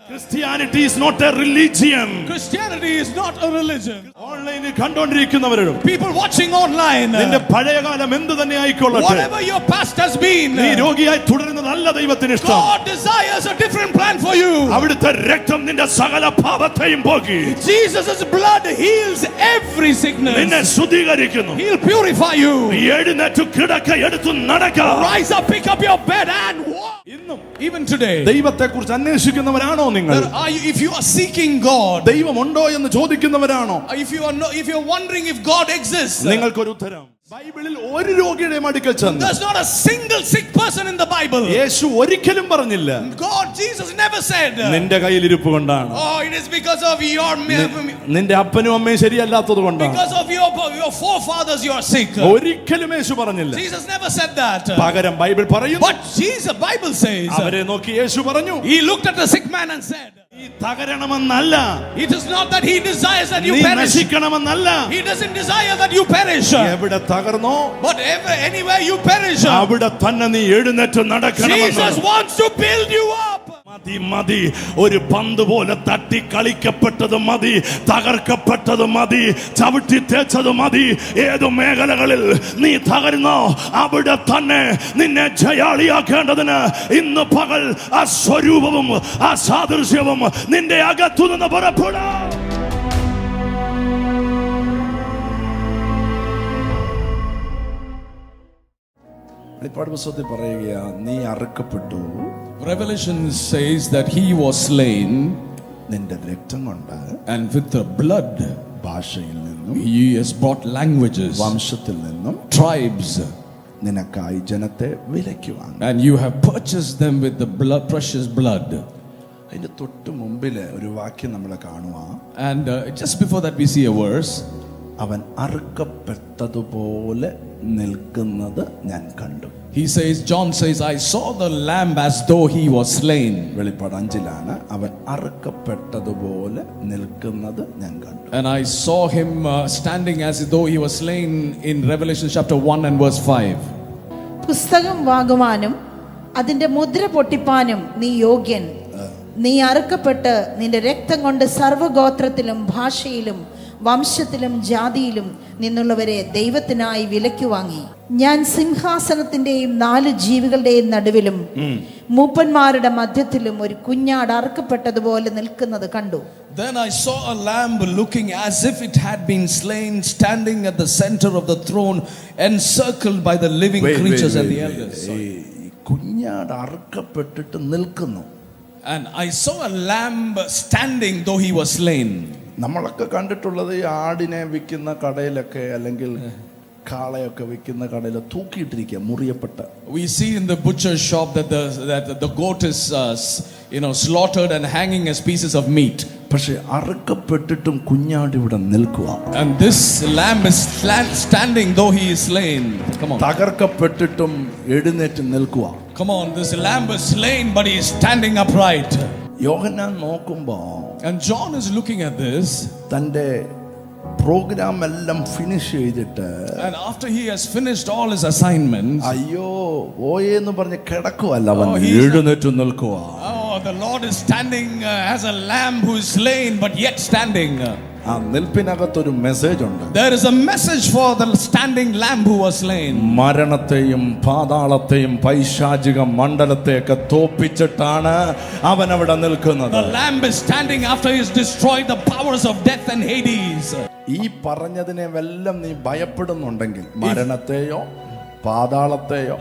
Christianity is not a religion. Christianity is not a religion. ഓൺലൈനിൽ കണ്ടുകൊണ്ടിരിക്കുന്നവരും People watching online, നിന്റെ പഴയകാലം എന്ത് തന്നെ ആയിക്കൊള്ളട്ടെ, whatever your past has been, നീ രോഗിയായി തുടരുന്നതല്ല ദൈവത്തിന് ഇഷ്ടം. God desires a different plan for you. അവിടുത്തെ രക്തം നിന്റെ സകല പാപത്തെയും പോക്കി Jesus' blood heals every sickness. നിന്നെ ശുദ്ധീകരിക്കുന്നു. He'll purify you. എഴുന്നേറ്റ് കിടക്ക, എടുത്തു നടക്ക. Rise up, pick up your bed and walk. ഇന്നും Even today, ദൈവത്തെക്കുറിച്ച് അന്വേഷിക്കുന്നവരാണോ നിങ്ങൾ? if you are seeking God, ദൈവമുണ്ടോ എന്ന് ചോദിക്കുന്നവരാണോ? if you're wondering if God exists, നിങ്ങൾക്കൊരു ഉത്തരം. ബൈബിളിൽ ഒരു രോഗിയുടെ അടുക്കൽ ചെന്ന് there's not a single sick person in the Bible. യേശു ഒരിക്കലും പറഞ്ഞില്ല Jesus never said, നിന്റെ കയ്യിൽ ഇരിപ്പ് കൊണ്ടാണ്, oh, it is because of your നിന്റെ അപ്പനും അമ്മയും ശരിയല്ലാത്തത് കൊണ്ടാണ്, because of your forefathers you are sick. ഒരിക്കലും യേശു പറഞ്ഞില്ല. Jesus never said that. പകരം ബൈബിൾ പറയുന്നു, but Bible says, അവരെ നോക്കി യേശു പറഞ്ഞു, he looked at the sick man and said, ഈ തകരണമെന്നല്ല, it is not that he desires that you നീ perish. നശിക്കണമെന്നല്ല, he doesn't desire that you perish. എവിടെ തകർന്നോ but anywhere you perish, അവിടെ തന്നെ നീ എഴുന്നേറ്റ് നടക്കണമെന്ന്. Jesus wants to build you up. മതി, ഒരു പന്ത് പോലെ തട്ടി കളിക്കപ്പെട്ടത് മതി, തകർക്കപ്പെട്ടത് മതി, ചവിട്ടി തേച്ചത് മതി. ഏതു മേഖലകളിൽ നീ തകർന്നോ അവിടെ തന്നെ നിന്നെ ജയാളിയാക്കേണ്ടതിന് ഇന്ന് പകൽ ആ സ്വരൂപവും ആ സാദൃശ്യവും നിന്റെ അകത്തു നിന്ന് പുറപ്പെടാം. വെളിപ്പാട് പുസ്തകത്തിൽ പറയുകയാ, നീ അറുക്കപ്പെട്ടു. Revelation says that he was slain, നിന്റെ രക്തം കൊണ്ട്, and with the blood, ഭാഷയിൽ നിന്നും, he has brought languages, വംശത്തിൽ നിന്നും, tribes, നിനക്കായി ജനത്തെ വിലയ്ക്ക് വാങ്ങി. and you have purchased them with the blood, precious blood. അതിന്റെ തൊട്ട് മുമ്പില് ഒരു വാക്യം നമ്മൾ കാണുക, and just before that we see a verse, അവൻ അറുക്കപ്പെട്ടതുപോലെ നിൽക്കുന്നത് ഞാൻ കണ്ടു. He says, John says, I saw the lamb as though he was slain. വെളിപ്പാട് 5 അവൻ അറുക്കപ്പെട്ടതുപോലെ നിൽക്കുന്നത് ഞാൻ കണ്ടു. And I saw him standing as though he was slain in Revelation chapter 1 and verse 5. പുസ്തകം വാങ്ങുവാനും അതിന്റെ മുദ്ര പൊട്ടിപ്പാനും നീ യോഗ്യൻ. നീ അറുക്കപ്പെട്ട് നിന്റെ രക്തം കൊണ്ട് സർവ്വഗോത്രത്തിലും ഭാഷയിലും വംശത്തിലും ജാതിയിലും നിന്നുള്ളവരെ ദൈവത്തിനായി വിലയ്ക്ക് വാങ്ങി. ഞാൻ സിംഹാസനത്തിന്റെയും 4 ജീവികളുടെയും നടുവിലും മൂപ്പന്മാരുടെ മധ്യത്തിലും ഒരു കുഞ്ഞാട് അറുക്കപ്പെട്ടതുപോലെ നിൽക്കുന്നത് കണ്ടു. Then I saw a lamb looking as if it had been slain, standing at the center of the throne, encircled by the living creatures and the elders. കുഞ്ഞാട് അറുക്കപ്പെട്ടിട്ട് നിൽക്കുന്നു. And I saw a lamb standing though he was slain. നമ്മളൊക്കെ കണ്ടിട്ടുള്ളത് ഈ ആടിനെ വിൽക്കുന്ന കടയിലൊക്കെ അല്ലെങ്കിൽ കാളയൊക്കെ വിൽക്കുന്ന കടയിൽ തൂക്കിയിട്ടിരിക്കുക, മുറിയപ്പെട്ട. We see in the butcher shop that the goat is slaughtered and hanging as pieces of meat. പക്ഷെ അറുക്കപ്പെട്ടിട്ടും കുഞ്ഞാട് ഇവിടെ നിൽക്കുക. And this lamb is standing though he is slain. Come on. തകർക്കപ്പെട്ടിട്ടും എഴുന്നേറ്റ് നിൽക്കുക. Come on, this lamb is slain but he is standing upright. യോഹന്നാൻ നോക്കുമ്പോ, and John is looking at this, തന്റെ programme എല്ലാം finish ചെയ്തിട്ട്, and after he has finished all his assignments, അയ്യോ ഓയെന്ന് പറഞ്ഞ് കിടക്കുവല്ല, അവൻ എഴുന്നേറ്റ് നിൽക്കുക. oh, the Lord is standing as a lamb who is slain but yet standing. ആ നിൽപ്പിനകത്തൊരു മെസ്സേജ് ഉണ്ട്. There is a message for the standing lamb who was slain. മരണത്തെയും പാതാളത്തെയും പൈശാചിക മണ്ഡലത്തെയൊക്കെ തോപ്പിച്ചിട്ടാണ് അവൻ അവിടെ നിൽക്കുന്നത്. The lamb is standing after he has destroyed the powers of death and Hades. ഈ പറഞ്ഞതിനെ വല്ലം നീ ഭയപ്പെടുന്നുണ്ടെങ്കിൽ, മരണത്തെയോ പാതാളത്തെയോ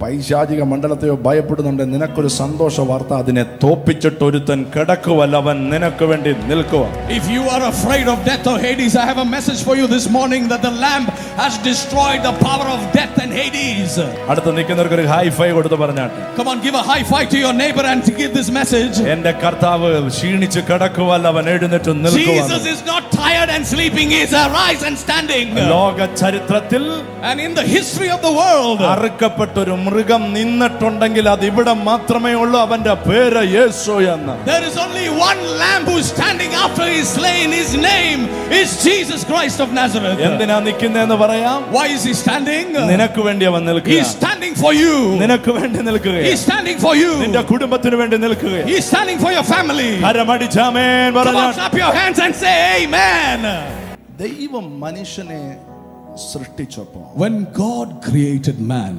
പൈശാചിക മണ്ഡലത്തെയോ ഭയപ്പെടുന്നുണ്ടെങ്കിൽ നിനക്കൊരു സന്തോഷ വാർത്ത, അതിനെ തോപ്പിച്ചിട്ട് ഒരുത്തൻ കിടക്കുവല്ല, അവൻ നിനക്ക് വേണ്ടി നിൽക്കുക. If you are afraid of death or Hades, I have a message for you this morning that the lamb has destroyed the power of death and Hades. അടുത്ത് നിൽക്കുന്നവർക്ക് ഒരു ഹൈ ഫൈവ് കൊടുത്ത് പറഞ്ഞാട്ടെ. Come on, give a high five to your neighbor and give this message. എന്റെ കർത്താവ് ക്ഷീണിച്ച് കിടക്കുവല്ല, അവൻ എഴുന്നേറ്റ് നിൽക്കുക. Jesus is not tired and sleeping, he is arise and standing. ലോക ചരിത്രത്തിൽ and in the history of the world, അറുക്കപ്പെട്ട ഒരു മൃഗം നിന്നിട്ടുണ്ടെങ്കിൽ അത് ഇവിടെ മാത്രമേ ഉള്ളൂ. അവന്റെ പേര് യേശു എന്ന്. There is only one lamb who is standing after he is slain. His name is Jesus Christ of Nazareth. എന്തിനാ നിൽക്കുന്നതെന്ന് പറയാം. Why is he standing? നിനക്ക് വേണ്ടി അവൻ He നിൽക്കുക. is standing for you. നിനക്ക് വേണ്ടി നിൽക്കുക. He is standing for you. നിന്റെ കുടുംബത്തിന് വേണ്ടി നിൽക്കുക. He is standing for your family. കരമടിച്ച് amen Come പറഞ്ഞാൽ. on, clap your hands and say amen. ദൈവം മനുഷ്യനെ സൃഷ്ടിച്ചപ്പോൾ When God created man,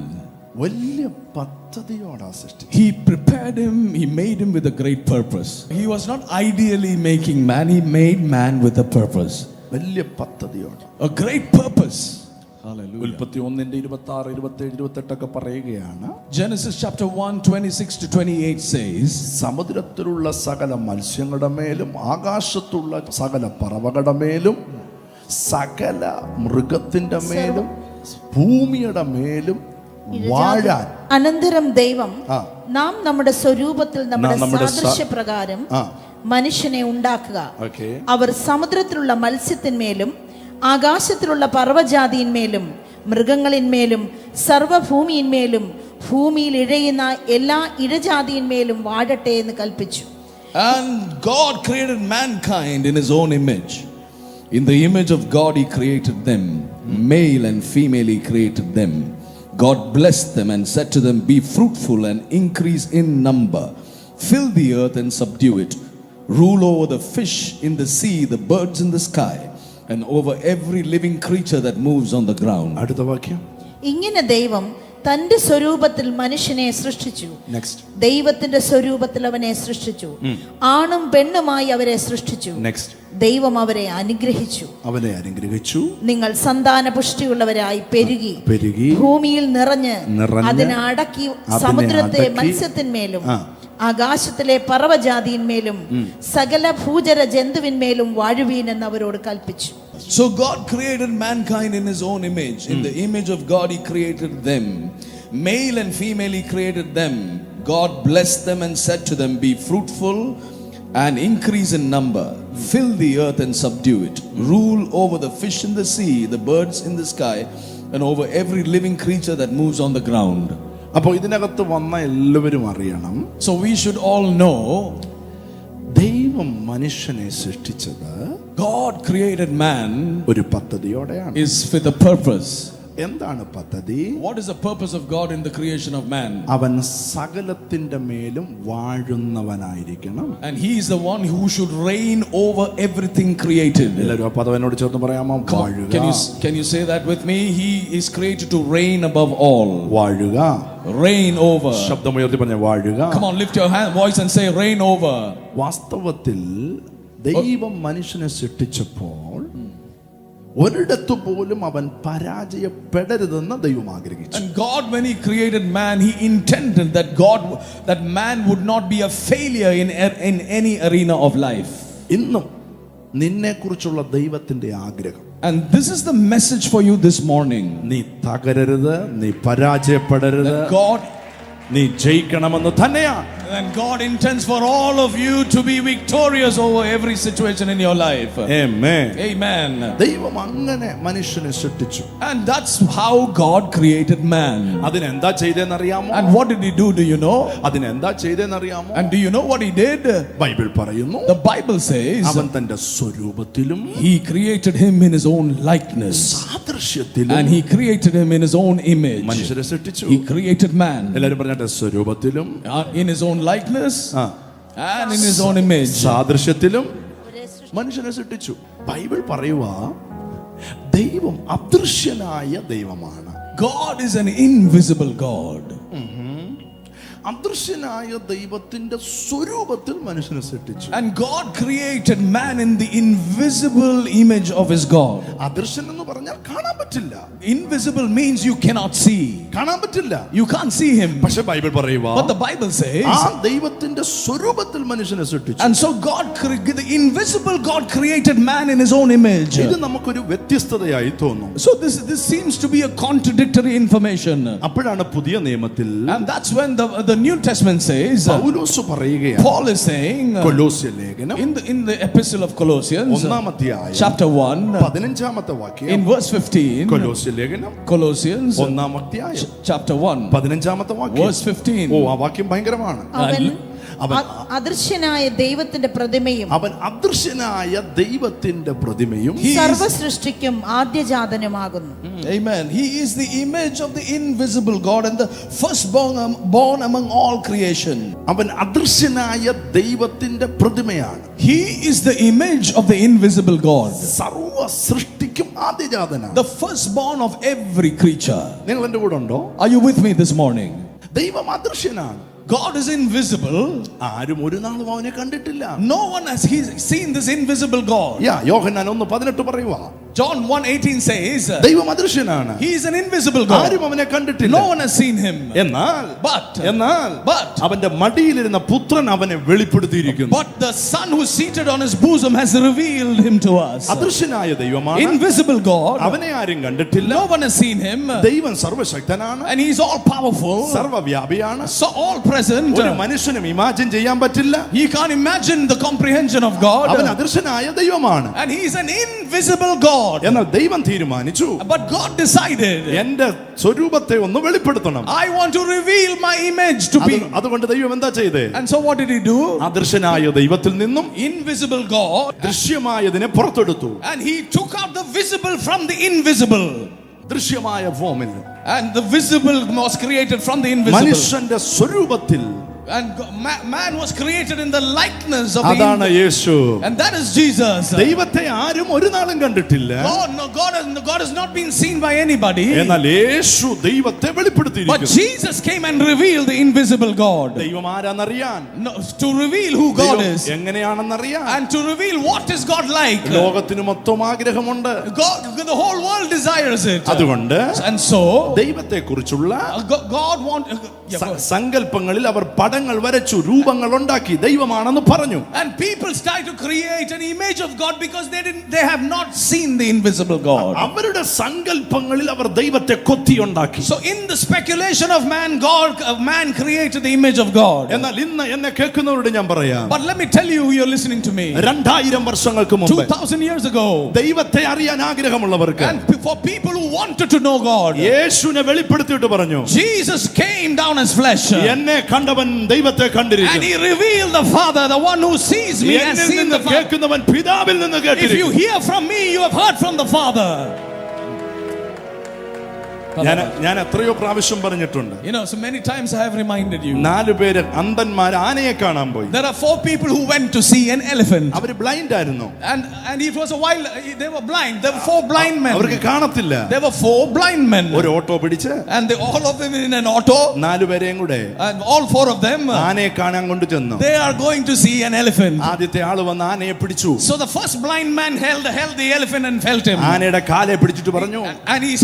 വലിയ പദ്ധതിയോടാ സൃഷ്ടിച്ചത്. he prepared him, he made him with a great purpose. He was not ideally making man, he made man with a purpose. വലിയ പദ്ധതിയോട്. A great purpose. Hallelujah. ഉൽപ്പത്തി 1:26, 27, 28 പറയുകയാണ്. Genesis chapter 1, 26 to 28 says, സമുദ്രത്തിലുള്ള സകല മത്സ്യങ്ങളുടെ മേലും ആകാശത്തുള്ള സകല പറവകളുടെ മേലും സകല മൃഗത്തിന്റെ മേലും ഭൂമിയുടെ മേലും വാഴാൻ. അനന്തരം ദൈവം നാം നമ്മുടെ സ്വരൂപത്തിൽ നമ്മുടെ നമ്മുടെ സാദൃശ്യപ്രകാരം മനുഷ്യനെ ഉണ്ടാക്കുക. Okay. അവർ സമുദ്രത്തിലുള്ള മത്സ്യത്തിന്മേലും ആകാശത്തിലുള്ള പർവ്വജാതിയിന്മേലും മൃഗങ്ങളിന്മേലും സർവ്വഭൂമിയിന്മേലും ഭൂമിയിൽ ഇഴയുന്ന എല്ലാ ഇഴജാതിയിന്മേലും വാഴട്ടെ എന്ന് കൽപ്പിച്ചു. and God created mankind in his own image. In the image of God he created them, male and female he created them. God blessed them and said to them, be fruitful and increase in number, fill the earth and subdue it, rule over the fish in the sea, the birds in the sky, and over every living creature that moves on the ground. അടുത്ത വാക്യം. ഇങ്ങനെ ദൈവം തന്റെ സ്വരൂപത്തിൽ മനുഷ്യനെ സൃഷ്ടിച്ചു. Next. ദൈവത്തിന്റെ സ്വരൂപത്തിൽ അവനെ സൃഷ്ടിച്ചു, ആണും പെണ്ണുമായി അവരെ സൃഷ്ടിച്ചു. നെക്സ്റ്റ്. ദൈവം അവരെ അനുഗ്രഹിച്ചു. അവനെ അനുഗ്രഹിച്ചു. നിങ്ങൾ സന്താന പുഷ്ടിയുള്ളവരായി പെരുകി ഭൂമിയിൽ നിറഞ്ഞ് അതിനെ അടക്കി സമുദ്രത്തെ മത്സ്യത്തിന്മേലും ആകാശത്തിലെ പർവ്വജാതിയിന്മേലും സകല ഭൂചര ജന്തുവിന്മേലും വാഴുവീൻ എന്ന് അവരോട് കൽപ്പിച്ചു. So God created mankind in his own image. In the image of God he created them. Male and female he created them. God blessed them and said to them, be fruitful and increase in number, fill the earth and subdue it, rule over the fish in the sea, the birds in the sky, and over every living creature that moves on the ground. അപ്പോൾ ഇതിനകത്ത് വന്ന എല്ലാവരും അറിയണം. So we should all know ദൈവം മനുഷ്യനെ സൃഷ്ടിച്ചത് God created man ഒരു പദ്ധതിയോടെയാണ്. is with a purpose. എന്താണ് പദ്ധതി? What is the purpose of God in the creation of man? അവൻ സകലത്തിന്റെ മേലും വാഴുന്നവനായിരിക്കണം. And he is the one who should reign over everything created. എല്ലാവരും ആ പദവിനോട് ചേർന്ന് പറയാമോ? വാഴുക. Can you say that with me? He is created to reign above all. വാഴുക. Reign over. ശബ്ദമുയർത്തി പറഞ്ഞ വാഴുക. Come on, lift your voice and say reign over. വാസ്തവത്തിൽ ദൈവം മനുഷ്യനെ സൃഷ്ടിച്ചപ്പോൾ ഒരിടത്തു പോലും അവൻ പരാജയപ്പെടരുതെന്ന് ദൈവം ആഗ്രഹിച്ചു. And God, when he created man, he intended that man would not be a failure in any arena of life. ഇന്നും നിന്നെക്കുറിച്ചുള്ള ദൈവത്തിന്റെ ആഗ്രഹം. And this is the message for you this morning. നീ തകരരുത്, നീ പരാജയപ്പെടരുത്, God, നീ ജയിക്കണമെന്ന് തന്നെയാണ്. and God intends for all of you to be victorious over every situation in your life. Amen. Amen. ദൈവം അങ്ങനെ മനുഷ്യനെ സൃഷ്ടിച്ചു. And that's how God created man. അതിനെന്താ ചെയ്തേന്നറിയാമോ? And what did he do? Do you know? അതിനെന്താ ചെയ്തേന്നറിയാമോ? And do you know what he did? Bible പറയുന്നു, The Bible says അവൻ തന്റെ സ്വരൂപത്തിലും he created him in his own likeness. സാദൃശ്യത്തിലും And he created him in his own image. മനുഷ്യരെ സൃഷ്ടിച്ചു. He created man എല്ലാവരും പറഞ്ഞാട്ടെ, സ്വരൂപത്തിലും in his own likeness and in his own image. സാദൃശ്യത്തിലും മനുഷ്യനെ സൃഷ്ടിച്ചു. Bible പറയുവാ, ദൈവം അദൃശ്യനായ ദൈവമാണ്. God is an invisible God. അദൃശ്യനായ ദൈവത്തിന്റെ സ്വരൂപത്തിൽ മനുഷ്യനെ സൃഷ്ടിച്ചു. And God created man in the invisible image of his God. അദൃശ്യൻ എന്ന് പറഞ്ഞാൽ കാണാൻ പറ്റില്ല. Invisible means you cannot see. കാണാൻ പറ്റില്ല. You can't see him. പക്ഷേ ബൈബിൾ പറയുവാ, But the Bible says, ആ ദൈവത്തിന്റെ സ്വരൂപത്തിൽ മനുഷ്യനെ സൃഷ്ടിച്ചു. and so the invisible God created man in his own image. ഇത് നമുക്കൊരു വ്യത്യസ്തതയായി തോന്നും. So this seems to be a contradictory information. അപ്പോഴാണ് പുതിയ നിയമത്തിൽ And that's when the the New Testament says, പൗലോസ് പറയുകയാണ് Paul is saying കൊലോസ്യ ലേഖനം in the epistle of Colossians, ഒന്നാം അധ്യായം chapter 1, 15-ാമത്തെ വാക്യം, in verse 15, കൊലോസ്യ ലേഖനം Colossians, ഒന്നാം അധ്യായം chapter 1, 15-ാമത്തെ വാക്യം. verse 15. ഓ, ആ വാക്യം ഭയങ്കരമാണ്. അവൻ അദൃശ്യനായ ദൈവത്തിന്റെ പ്രതിമയും അവൻ അദൃശ്യനായ ദൈവത്തിന്റെ പ്രതിമയും സർവ്വ സൃഷ്ടിക്കും ആദ്യജാതനുമാകുന്നു. Amen. He is the image of the invisible God and the firstborn among all creation. അവൻ അദൃശ്യനായ ദൈവത്തിന്റെ പ്രതിമയാണ്. He is the image of the invisible God. സർവ്വ സൃഷ്ടിക്കും ആദ്യജാതനാണ്. The firstborn of every creature. നിങ്ങൾ എന്റെ കൂടെ ഉണ്ടോ? Are you with me this morning? ദൈവം അദൃശ്യനാണ്. God is invisible. ആരും ഒരു നാളും അവനെ കണ്ടിട്ടില്ല. No one has seen this invisible God. യോഹന്നാൻ 1:18 പറയുക. John 1:18 says, ദൈവം അദൃശ്യനാണ്. He is an invisible God. ആരും അവനെ കണ്ടിട്ടില്ല. No one has seen him. എന്നാൽ but അവന്റെ മടിയിലിരുന്ന പുത്രൻ അവനെ വെളിപ്പെടുത്തിയിരിക്കുന്നു. But the son who is seated on his bosom has revealed him to us. അദൃശ്യനായ ദൈവമാണ്. Invisible God. അവനെ ആരും കണ്ടിട്ടില്ല. No one has seen him. ദൈവം സർവശക്തനാണ്. And he is all powerful. സർവവ്യാപിയാണ്. So all present. ഒരു മനുഷ്യനും ഇമാജിൻ ചെയ്യാൻ പറ്റില്ല. He can't imagine the comprehension of God. അവൻ അദൃശ്യനായ ദൈവമാണ്. And he is an invisible God. എന്നാൽ ദൈവം തീരുമാനിച്ചു, But God decided, എന്റെ സ്വരൂപത്തെ ഒന്ന് വെളിപ്പെടുത്തണം. I want to reveal my image to be. അതുകൊണ്ട് ദൈവം എന്താ ചെയ്തേ? And so what did he do? അദൃശ്യനായ ദൈവത്തിൽ നിന്നും Invisible God. ദൃശ്യമായതിനെ പുറത്തെടുത്തു. And he took out the visible from the invisible. ദൃശ്യമായ ഫോമിൽ. And the visible was created from the invisible. മനുഷ്യന്റെ സ്വരൂപത്തിൽ. And man was created in the likeness of the അതാണ് യേശു. And that is Jesus. ദൈവത്തെ ആരും ഒരു നാളും കണ്ടിട്ടില്ല. God has not been seen by anybody. എന്നാൽ യേശു ദൈവത്തെ വെളിപ്പെടുത്തിയിരിക്കുന്നു. But Jesus came and revealed the invisible God. ദൈവം ആരാന്നറിയാൻ, to reveal who God is. എങ്ങനെയാണെന്നറിയാൻ, And to reveal what is God like. ലോകത്തിന് മൊത്തം ആഗ്രഹമുണ്ട്. The whole world desires it. അതുകൊണ്ട് And so ദൈവത്തെ കുറിച്ചുള്ള God സങ്കല്പങ്ങളിൽ അവർ പടങ്ങൾ വരച്ചു, രൂപങ്ങൾ ഉണ്ടാക്കി ദൈവമാണെന്ന് പറഞ്ഞു. And people started to create an image of God because they have not seen the invisible God. അവരുടെ സങ്കല്പങ്ങളിൽ അവർ ദൈവത്തെ കൊത്തിയുണ്ടാക്കി. So in the speculation of man created the image of God. എന്നാൽ ഇന്ന് എന്നെ കേൾക്കുന്നവരോട് ഞാൻ പറയാം, But let me tell you, you're listening to me. 2000 വർഷങ്ങൾക്ക് മുമ്പ് 2000 years ago, ദൈവത്തെ അറിയാൻ ആഗ്രഹമുള്ളവർക്ക്, and for people who wanted to know God, യേശുവിനെ വെളിപ്പെടുത്തിയിട്ട് പറഞ്ഞു, Jesus came down as flesh. എന്നെ കണ്ടവൻ ദൈവത്തെ And കണ്ടിരിക്കുന്നു. he revealed the Father. The one who sees me has seen the Father. കേൾക്കുന്നവൻ പിതാവിൽ നിന്ന് If you കേട്ടിരിക്കുന്നു. hear from me, you have heard from the Father. ഞാൻ എത്രയോ പ്രാവശ്യം പറഞ്ഞിട്ടുണ്ട്. You know, so many times I have reminded you. 4 പേര് അന്ധന്മാർ ആനയെ കാണാൻ പോയി. There are 4 people who went to see an elephant. അവര് ബ്ലൈൻഡ് ആയിരുന്നു. And it was a while they were blind. There were 4 blind men. അവർക്ക് കാണത്തില്ല. There were 4 blind men. ഒരു auto പിടിച്ച്, And all of them in an auto. 4 പേരെയും കൂടെ And all 4 of them, ആനയെ കാണാൻ കൊണ്ടു ചെന്നു. they are going to see an elephant. ആദ്യത്തെ ആള് വന്ന് ആനയെ പിടിച്ചു. So the first blind man held the elephant and felt him. ആനയുടെ കാലെ പിടിച്ചിട്ട് പറഞ്ഞു, And he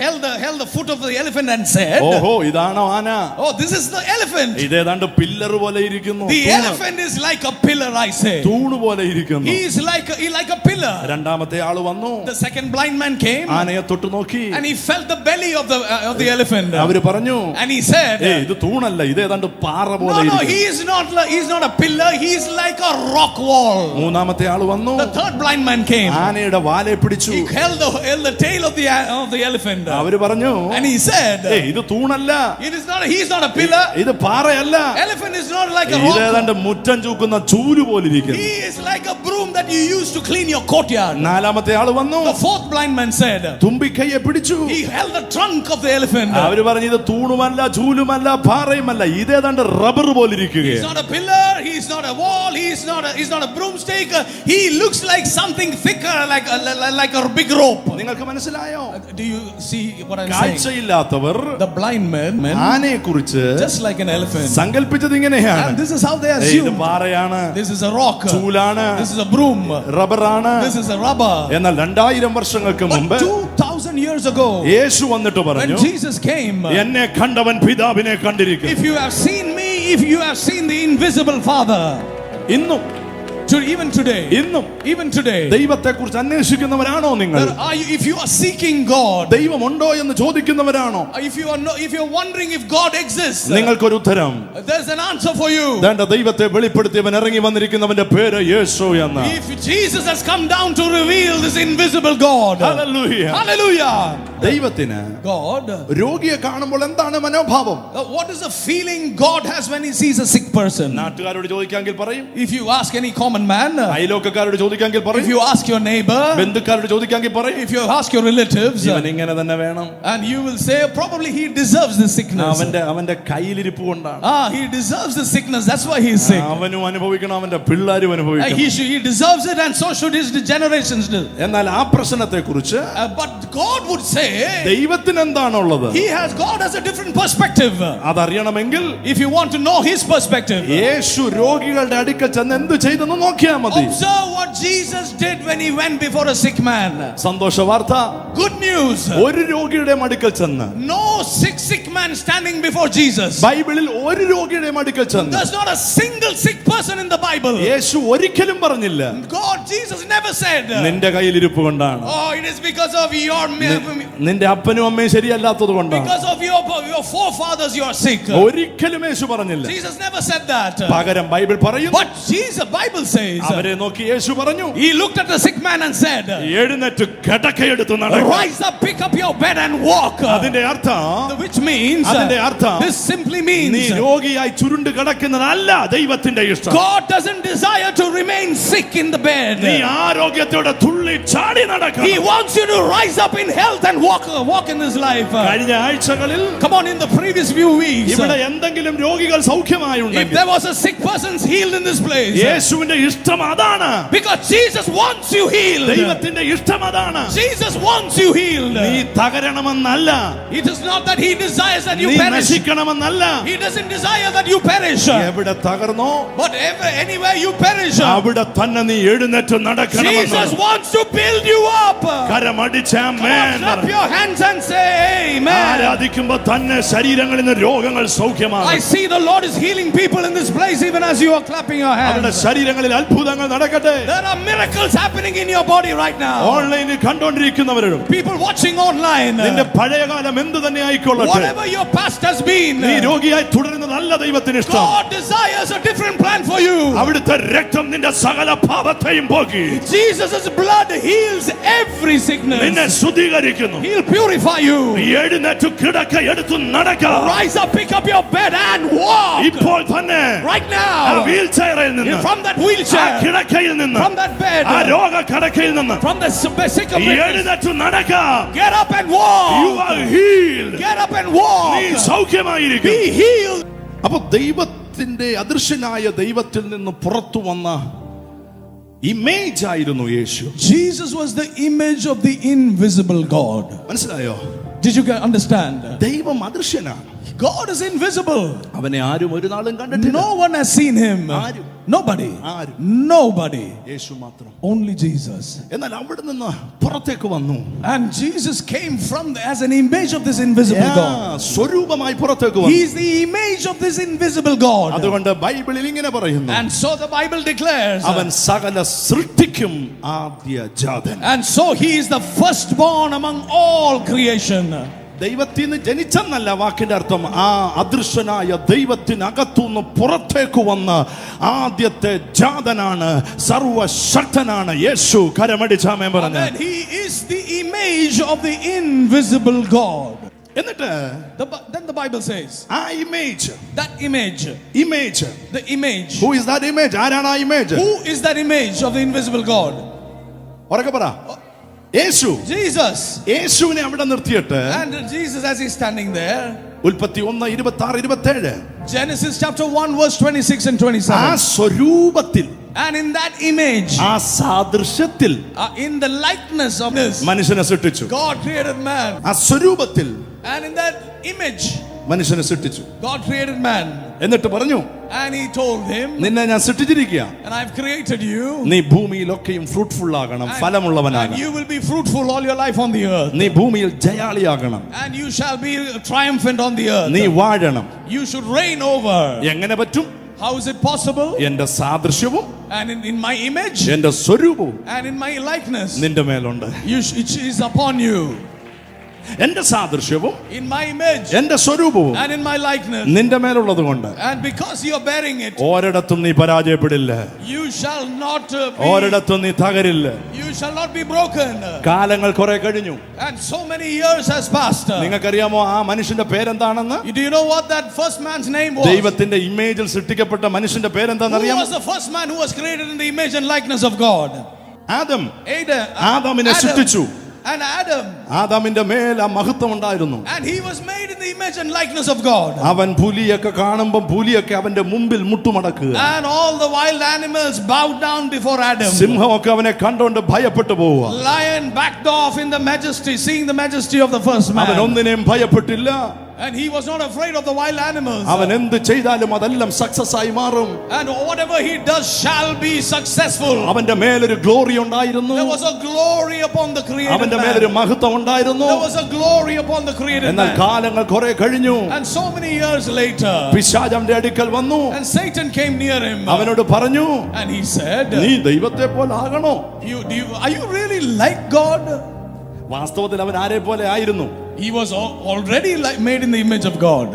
held the foot of the elephant and said, ഓഹോ ഇതാണോ ആന? Oh, this is the elephant. ഇതേതാണ്ട് പില്ലർ പോലെ ഇരിക്കുന്നു. The elephant is like a pillar, I say. തൂണ് പോലെ ഇരിക്കുന്നു. He is like a pillar. രണ്ടാമത്തെ ആള് വന്നു. The second blind man came. ആനയെ തൊട്ട് നോക്കി. And he felt the belly of the elephant. അവര് പറഞ്ഞു, And he said, ഇത് തൂണല്ല, ഇതേതാണ്ട് പാറ പോലെ No, ഇരിക്കുന്നു. he is not a pillar. He is like a rock wall. മൂന്നാമത്തെ ആള് വന്നു. The third blind man came. ആനയുടെ വാലെ പിടിച്ചു. He held the tail of the elephant. അവര് പറഞ്ഞു, And he said, ഇത് തൂണല്ല, he is not a pillar. ഇത് പാറയല്ല, Elephant is not like a rock. ഇതേതാണ്ട് മുറ്റം ചൂക്കുന്ന ചൂര് പോലെ ഇരിക്കുന്നു. He is like a broom that you use to clean your courtyard. നാലാമത്തെ ആള് വന്നു. The fourth blind man said, തുമ്പിക്കൈയെ പിടിച്ചു. he held the trunk of the elephant. അവര് പറഞ്ഞു, ഇത് തൂണുമല്ല, ചൂലുമല്ല, പാറയുമല്ല, ഇതേതാണ്ട് റബ്ബർ പോലെ He's ഇരിക്കുകയാണ്. not a pillar, he's not a wall, he's not a broomstick. He looks like something thicker, like a big rope. നിങ്ങൾക്ക് മനസ്സിലായോ? Do you see what I'm saying? കാഴ്ചയില്ലാത്തവർ The blind men ആനയെ കുറിച്ച് just like an elephant. സങ്കല്പിച്ചത് ഇങ്ങനെയാണ്. And this is how they ഇത് assume. പാറയാണ്, This is a rock. ചൂലാണ്, This is a broom. റബ്ബറാണ്. This is a rubber. എന്നാൽ 2000 വർഷങ്ങൾക്ക് മുമ്പ് But 2000 years ago, യേശു വന്നിട്ട് when പറഞ്ഞു, Jesus came, എന്നെ കണ്ടവൻ പിതാവിനെ കണ്ടിരിക്കുന്നു. if you have seen me, if you have seen the invisible Father. ഇന്നും Even today. ഇന്നും Even today. ദൈവത്തെക്കുറിച്ച് അന്വേഷിക്കുന്നവരാണോ നിങ്ങൾ? If you are seeking God. ദൈവമുണ്ടോ എന്ന് ചോദിക്കുന്നവരാണോ? If you're wondering if God exists. നിങ്ങൾക്കൊരു ഉത്തരം. There's an answer for you. ദൈവത്തെ വെളിപ്പെടുത്തിയവൻ ഇറങ്ങി വന്നിരിക്കുന്നവന്റെ പേര് യേശു എന്ന്. If Jesus has come down to reveal this invisible God. Hallelujah. Hallelujah. ദൈവത്തിന് God. രോഗിയെ കാണുമ്പോൾ എന്താണ് മനോഭാവം? What is the feeling God has when he sees a sick person? നാട്ടുകാരോട് ചോദിക്കാമെങ്കിൽ പറയും. If you ask any common man. അയലോക്കക്കാരോട് ചോദിക്കാമെങ്കിൽ പറയും. If you ask your neighbor. ബന്ധുക്കാരോട് ചോദിക്കാമെങ്കിൽ പറയും. If you ask your relatives. ഇവൻ ഇങ്ങനെ തന്നെ വേണം. And you will say probably he deserves this sickness. അവന്റെ കയ്യിലിരിപ്പ് കൊണ്ടാണ്. He deserves the sickness, that's why he is sick. അവനും അനുഭവിക്കണം, അവന്റെ പിള്ളാരും അനുഭവിക്കണം. He deserves it and so should his generations do. എന്നാൽ ആ പ്രശ്നത്തെക്കുറിച്ച് but God would say ദൈവത്തിന് എന്താണുള്ളത്? God has a different perspective. അതറിയണമെങ്കിൽ if you want to know his perspective, യേശു രോഗികളുടെ അടുക്കൽ ചെന്ന് എന്ത് ചെയ്തെന്ന് നോക്കിയാൽ മതി. observe what Jesus did when he went before a sick man. സന്തോഷ വാർത്ത, good news. ഒരു രോഗിയുടെ അടുക്കൽ ചെന്ന്, no sick man standing before Jesus. ബൈബിളിൽ ഒരു രോഗിയുടെ അടുക്കൽ ചെന്ന്, there's not a single sick person in the Bible. യേശു ഒരിക്കലും പറഞ്ഞില്ല, Jesus never said നിന്റെ കയ്യിലിരിപ്പ് കൊണ്ടാണ്, it is because of your നിന്റെ അപ്പനും അമ്മയും ശരിയല്ലാത്തത് കൊണ്ടാണ്, because of your forefathers you are sick. ഒരിക്കലും യേശു പറഞ്ഞില്ല. Jesus never said that. പകരം ബൈബിൾ പറയുന്നു, but Jesus Bible says, അവരെ നോക്കി യേശു പറഞ്ഞു, he looked at the sick man and said, എഴുന്നേറ്റ് കിടക്കയെടുത്ത് നടക്കുക, rise up, pick up your bed and walk. അതിന്റെ അർത്ഥം, which means, അതിന്റെ അർത്ഥം, this simply means, നീ രോഗിയായി ചുരുണ്ട് കിടക്കുന്നതല്ല ദൈവത്തിന്റെ ഇഷ്ടം. God doesn't desire to remain sick in the bed. നീ ആരോഗ്യത്തോടെ തുള്ളി ചാടി നടക്കണം. He wants you to rise up in health and walk in this life. കഴിഞ്ഞ ആഴ്ചകളിൽ, come on, in the previous few weeks, ഇവിടെ എന്തെങ്കിലും രോഗികൾ സൗഖ്യമായുണ്ടെങ്കിൽ, if there was a sick person healed in this place, യേശുവിന്റെ ഇഷ്ടം അതാണ്. because Jesus wants you healed. ദൈവത്തിന്റെ ഇഷ്ടം അതാണ്. Jesus wants you healed. നീ തകരണമെന്നല്ല. It is not that he desires that you നീ perish. നശിക്കണമെന്നല്ല. He doesn't desire that you perish. എവിടെ തകർന്നോ, but anywhere you perish, അവിടെ തന്നെ നീ എഴുന്നേറ്റ് നടക്കണമെന്ന്. Jesus wants to build you up. കരമടിച്ച് amen. Clap your hands and say amen. ആരാധിക്കുമ്പോൾ തന്നെ ശരീരങ്ങളിൽ നിന്ന് രോഗങ്ങൾ സൗഖ്യമാകും. I see the Lord is healing people in this place even as you are clapping your hands. അവരുടെ ശരീരങ്ങളിൽ അത്ഭുതങ്ങൾ നടക്കട്ടെ. There are miracles happening in your body right now. ഓൺലൈനിൽ കണ്ടുകൊണ്ടിരിക്കുന്നവരും, people watching online, നിന്റെ പഴയകാലം എന്ത് തന്നെ ആയിക്കൊള്ളട്ടെ, whatever your past has been, നീ രോഗിയായി തുടരുന്നതല്ല ദൈവത്തിന് ഇഷ്ടം. God desires a different plan for you. അവിടുത്തെ രക്തം നിന്റെ സകല പാപത്തെയും പോക്കി, Jesus' blood heals every sickness. നിന്നെ ശുദ്ധീകരിക്കുന്നു. He'll purify you. എഴുന്നേറ്റ് കിടക്ക എടുത്തു നടക്ക. Rise up, pick up your bed and walk. ഇപ്പോൾ തന്നെ, right now, വീൽ ചെയറിൽ നിന്ന്, from that wheelchair, കിടക്കയിൽ നിന്ന്, from that bed, ആ രോഗ കിടക്കയിൽ നിന്ന്, from the sick of bed, എഴുന്നേറ്റ് നടക്ക. get up and walk. You are healed. Get up and walk. നീ സൗഖ്യമായിരിക്കും. Be healed. അപ്പോൾ ദൈവത്തിന്റെ അദൃശ്യനായ ദൈവത്തിൽ നിന്ന് പുറത്തു വന്ന ഇമേജ് ആയിരുന്നു യേശു. Jesus was the image of the invisible God. മനസ്സിലായോ? Did you understand? ദൈവം അദൃശ്യനാണ്. God is invisible. അവനെ ആരും ഒരു നാളും കണ്ടിട്ടില്ല. No one has seen him. ആരും. Nobody. ആരും. Nobody. യേശു മാത്രം. Only Jesus. എന്നാൽ അവിടെ നിന്ന് പുറത്തേക്ക് വന്നു. And Jesus came as an image of this invisible God. സ്വരൂപമായി പുറത്തേക്ക് വന്നു. He is the image of this invisible God. അതുകൊണ്ട് ബൈബിളിൽ ഇങ്ങനെ പറയുന്നു, and so the Bible declares, അവൻ സകല സൃഷ്ടിക്കും ആദ്യജാതൻ. and so he is the firstborn among all creation. ദൈവത്തിൽ നിന്ന് ജനിച്ചെന്നല്ല വാക്കിന്റെ അർത്ഥം. ആ അദൃശ്യനായ ദൈവത്തിനകത്തുനിന്ന് പുറത്തേക്ക് വന്ന ആദ്യത്തെ ജാതനാണ്, സർവശക്തനാണ് യേശു. കരമടിച്ചാമേ പറഞ്ഞു. And he is the image of the invisible God. എന്നിട്ട് then the Bible says, ആ image, that image, the image, who is that image? ആരാണ് ആ image? who is that image of the invisible God? ഉറക്കെ പറ. യേശു. Jesus. യേശുവിനെ അവിടെ നിർത്തിയിട്ട്, and Jesus as he's standing there, ഉൽപ്പത്തി 1:26-27, Genesis chapter 1 verse 26 and 27, ആ സ്വരൂപത്തിൽ, and in that image, ആ സാദൃശ്യത്തിൽ, in the likeness of this, മനുഷ്യനെ സൃഷ്ടിച്ചു. God created man. ആ സ്വരൂപത്തിൽ, and in that image, മനുഷ്യനെ സൃഷ്ടിച്ചു. God created man. എന്നിട്ട് പറഞ്ഞു, and he told him, നിന്നെ ഞാൻ സൃഷ്ടിച്ചിരിക്കുക, and I've created you, നീ ഭൂമിയിലൊക്കെയും ഫ്രൂട്ട്ഫുൾ ആകണം, ഫലമുള്ളവനാകണം. and you will be fruitful all your life on the earth. നീ ഭൂമിയിൽ ജയാളിയാകണം. and you shall be triumphant on the earth. നീ വാഴണം. you should reign over. എങ്ങനെ പറ്റും? How is it possible? എന്റെ സാദൃശ്യവും And in my image എന്റെ സ്വരൂപവും and in my likeness, നിന്റെ മേലുണ്ട്. it is upon you. എന്റെ സാദൃശ്യവും In my image എന്റെ സ്വരൂപവും and in my likeness. നിന്റെ മേലുള്ളത് കൊണ്ട് And because you are bearing it, ഒരിടത്തും നീ പരാജയപ്പെടില്ല, you shall not ഒരിടത്തും നീ തകരില്ല. you shall not be broken. കാലങ്ങൾ കുറെ കഴിഞ്ഞു. And so many years has passed. നിങ്ങൾക്കറിയാമോ ആ മനുഷ്യന്റെ പേരെന്താണെന്ന്? Do you know what that first man's name was? ദൈവത്തിന്റെ ഇമേജിൽ സൃഷ്ടിക്കപ്പെട്ട മനുഷ്യന്റെ Who പേരെന്താണെന്നറിയാമോ? was the first man who was created in the image and likeness of God? Adam. Adam. ആദാമിനെ സൃഷ്ടിച്ചു. And Adam. ആദാമിന്റെ മേൽ ആ മഹത്വം ഉണ്ടായിരുന്നു. And he was made in the image and likeness of God. അവൻ പുലിയൊക്കെ കാണുമ്പോൾ പുലിയൊക്കെ അവന്റെ മുമ്പിൽ മുട്ടുമടക്കുക. And all the wild animals bowed down before Adam. സിംഹമൊക്കെ അവനെ കണ്ടുകൊണ്ട് ഭയപ്പെട്ടു പോവുക. Lion backed off in the majesty, seeing the majesty of the first അവൻ man. ഒന്നിനെയും ഭയപ്പെട്ടില്ല. And he was not afraid of the wild animals. അവൻ എന്ത് ചെയ്താലും അതെല്ലാം സക്സസ് ആയി മാറും. And whatever he does shall be successful. അവന്റെ മേലൊരു ഗ്ലോറി ഉണ്ടായിരുന്നു. There was a glory upon the created അവന്റെ man. മേലൊരു മഹത്വം ഉണ്ടായിരുന്നു. There was a glory upon the created എന്നാൽ man. കാലങ്ങൾ കുറെ കഴിഞ്ഞു. And so many years later, പിശാച് അവന്റെ അടുക്കൽ വന്നു. and Satan came near him. അവനോട് പറഞ്ഞു, And he said, നീ ദൈവത്തെ പോലെ ആകണോ? are you really like God? വാസ്തവത്തിൽ അവൻ ആരെ പോലെ ആയിരുന്നു? He was already made in the image of God.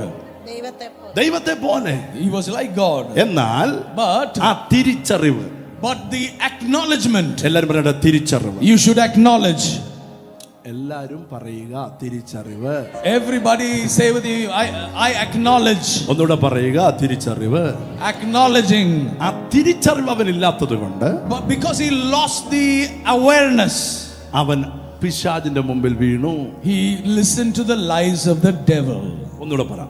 ദൈവത്തെ പോലെ. He was like God. എന്നാൽ But ആ തിരിച്ചറിവ്, the acknowledgement, എല്ലാരും പറയട്ടെ, തിരിച്ചറിവ്. you should acknowledge. എല്ലാരും പറയുക തിരിച്ചറിവ്. Everybody say with you, I acknowledge. ഒന്നുകൂടെ പറയുക തിരിച്ചറിവ്. Acknowledging. ആ തിരിച്ചറിവ് അവനില്ലാത്തത് കൊണ്ട്, But because he lost the awareness, അവൻ പിശാചിന്റെ മുമ്പിൽ വീണു. he listened to the lies of the devil. ഒന്നുകൂടെ പറ.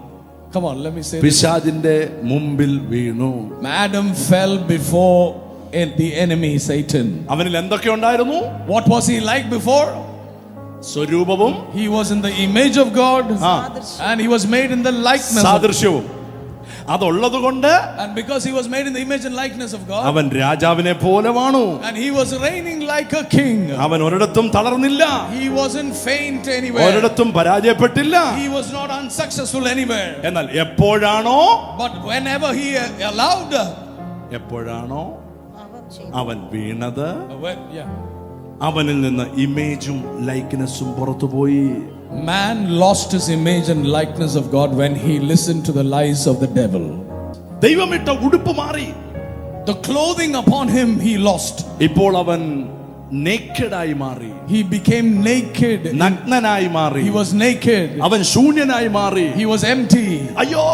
Come on, let me say this. പിശാചിന്റെ മുമ്പിൽ വീണു. Adam fell before the enemy Satan. അവനിൽ എന്തൊക്കെ ഉണ്ടായിരുന്നു? What was he like before? സ്വരൂപവും He was in the image of God, and he was made in the likeness of God. സാദൃശ്യവും അതുള്ളത് കൊണ്ട്, And because he was made in the image and likeness of God, അവൻ രാജാവിനെ പോലെ വാണു. and he was reigning like a king. അവൻ ഒരിടത്തും തളർന്നില്ല. He wasn't faint anywhere. ഒരിടത്തും പരാജയപ്പെട്ടില്ല. He was not unsuccessful anywhere. എന്നാൽ എപ്പോഴാണോ But whenever he allowed, എപ്പോഴാണോ അവൻ വീണത്, yeah, അവനിൽ നിന്ന് ഇമേജും ലൈക്ക്നെസ്സും പുറത്തുപോയി. man lost his image and likeness of God when he listened to the lies of the devil. ദൈവമിട്ട ഉടുപ്പ് മാറി. The clothing upon him he lost. ഇപ്പോൾ അവൻ നേക്കഡായി മാറി. He became naked. നഗ്നനായി മാറി. He was naked. അവൻ ശൂന്യനായി മാറി. He was empty. അയ്യോ,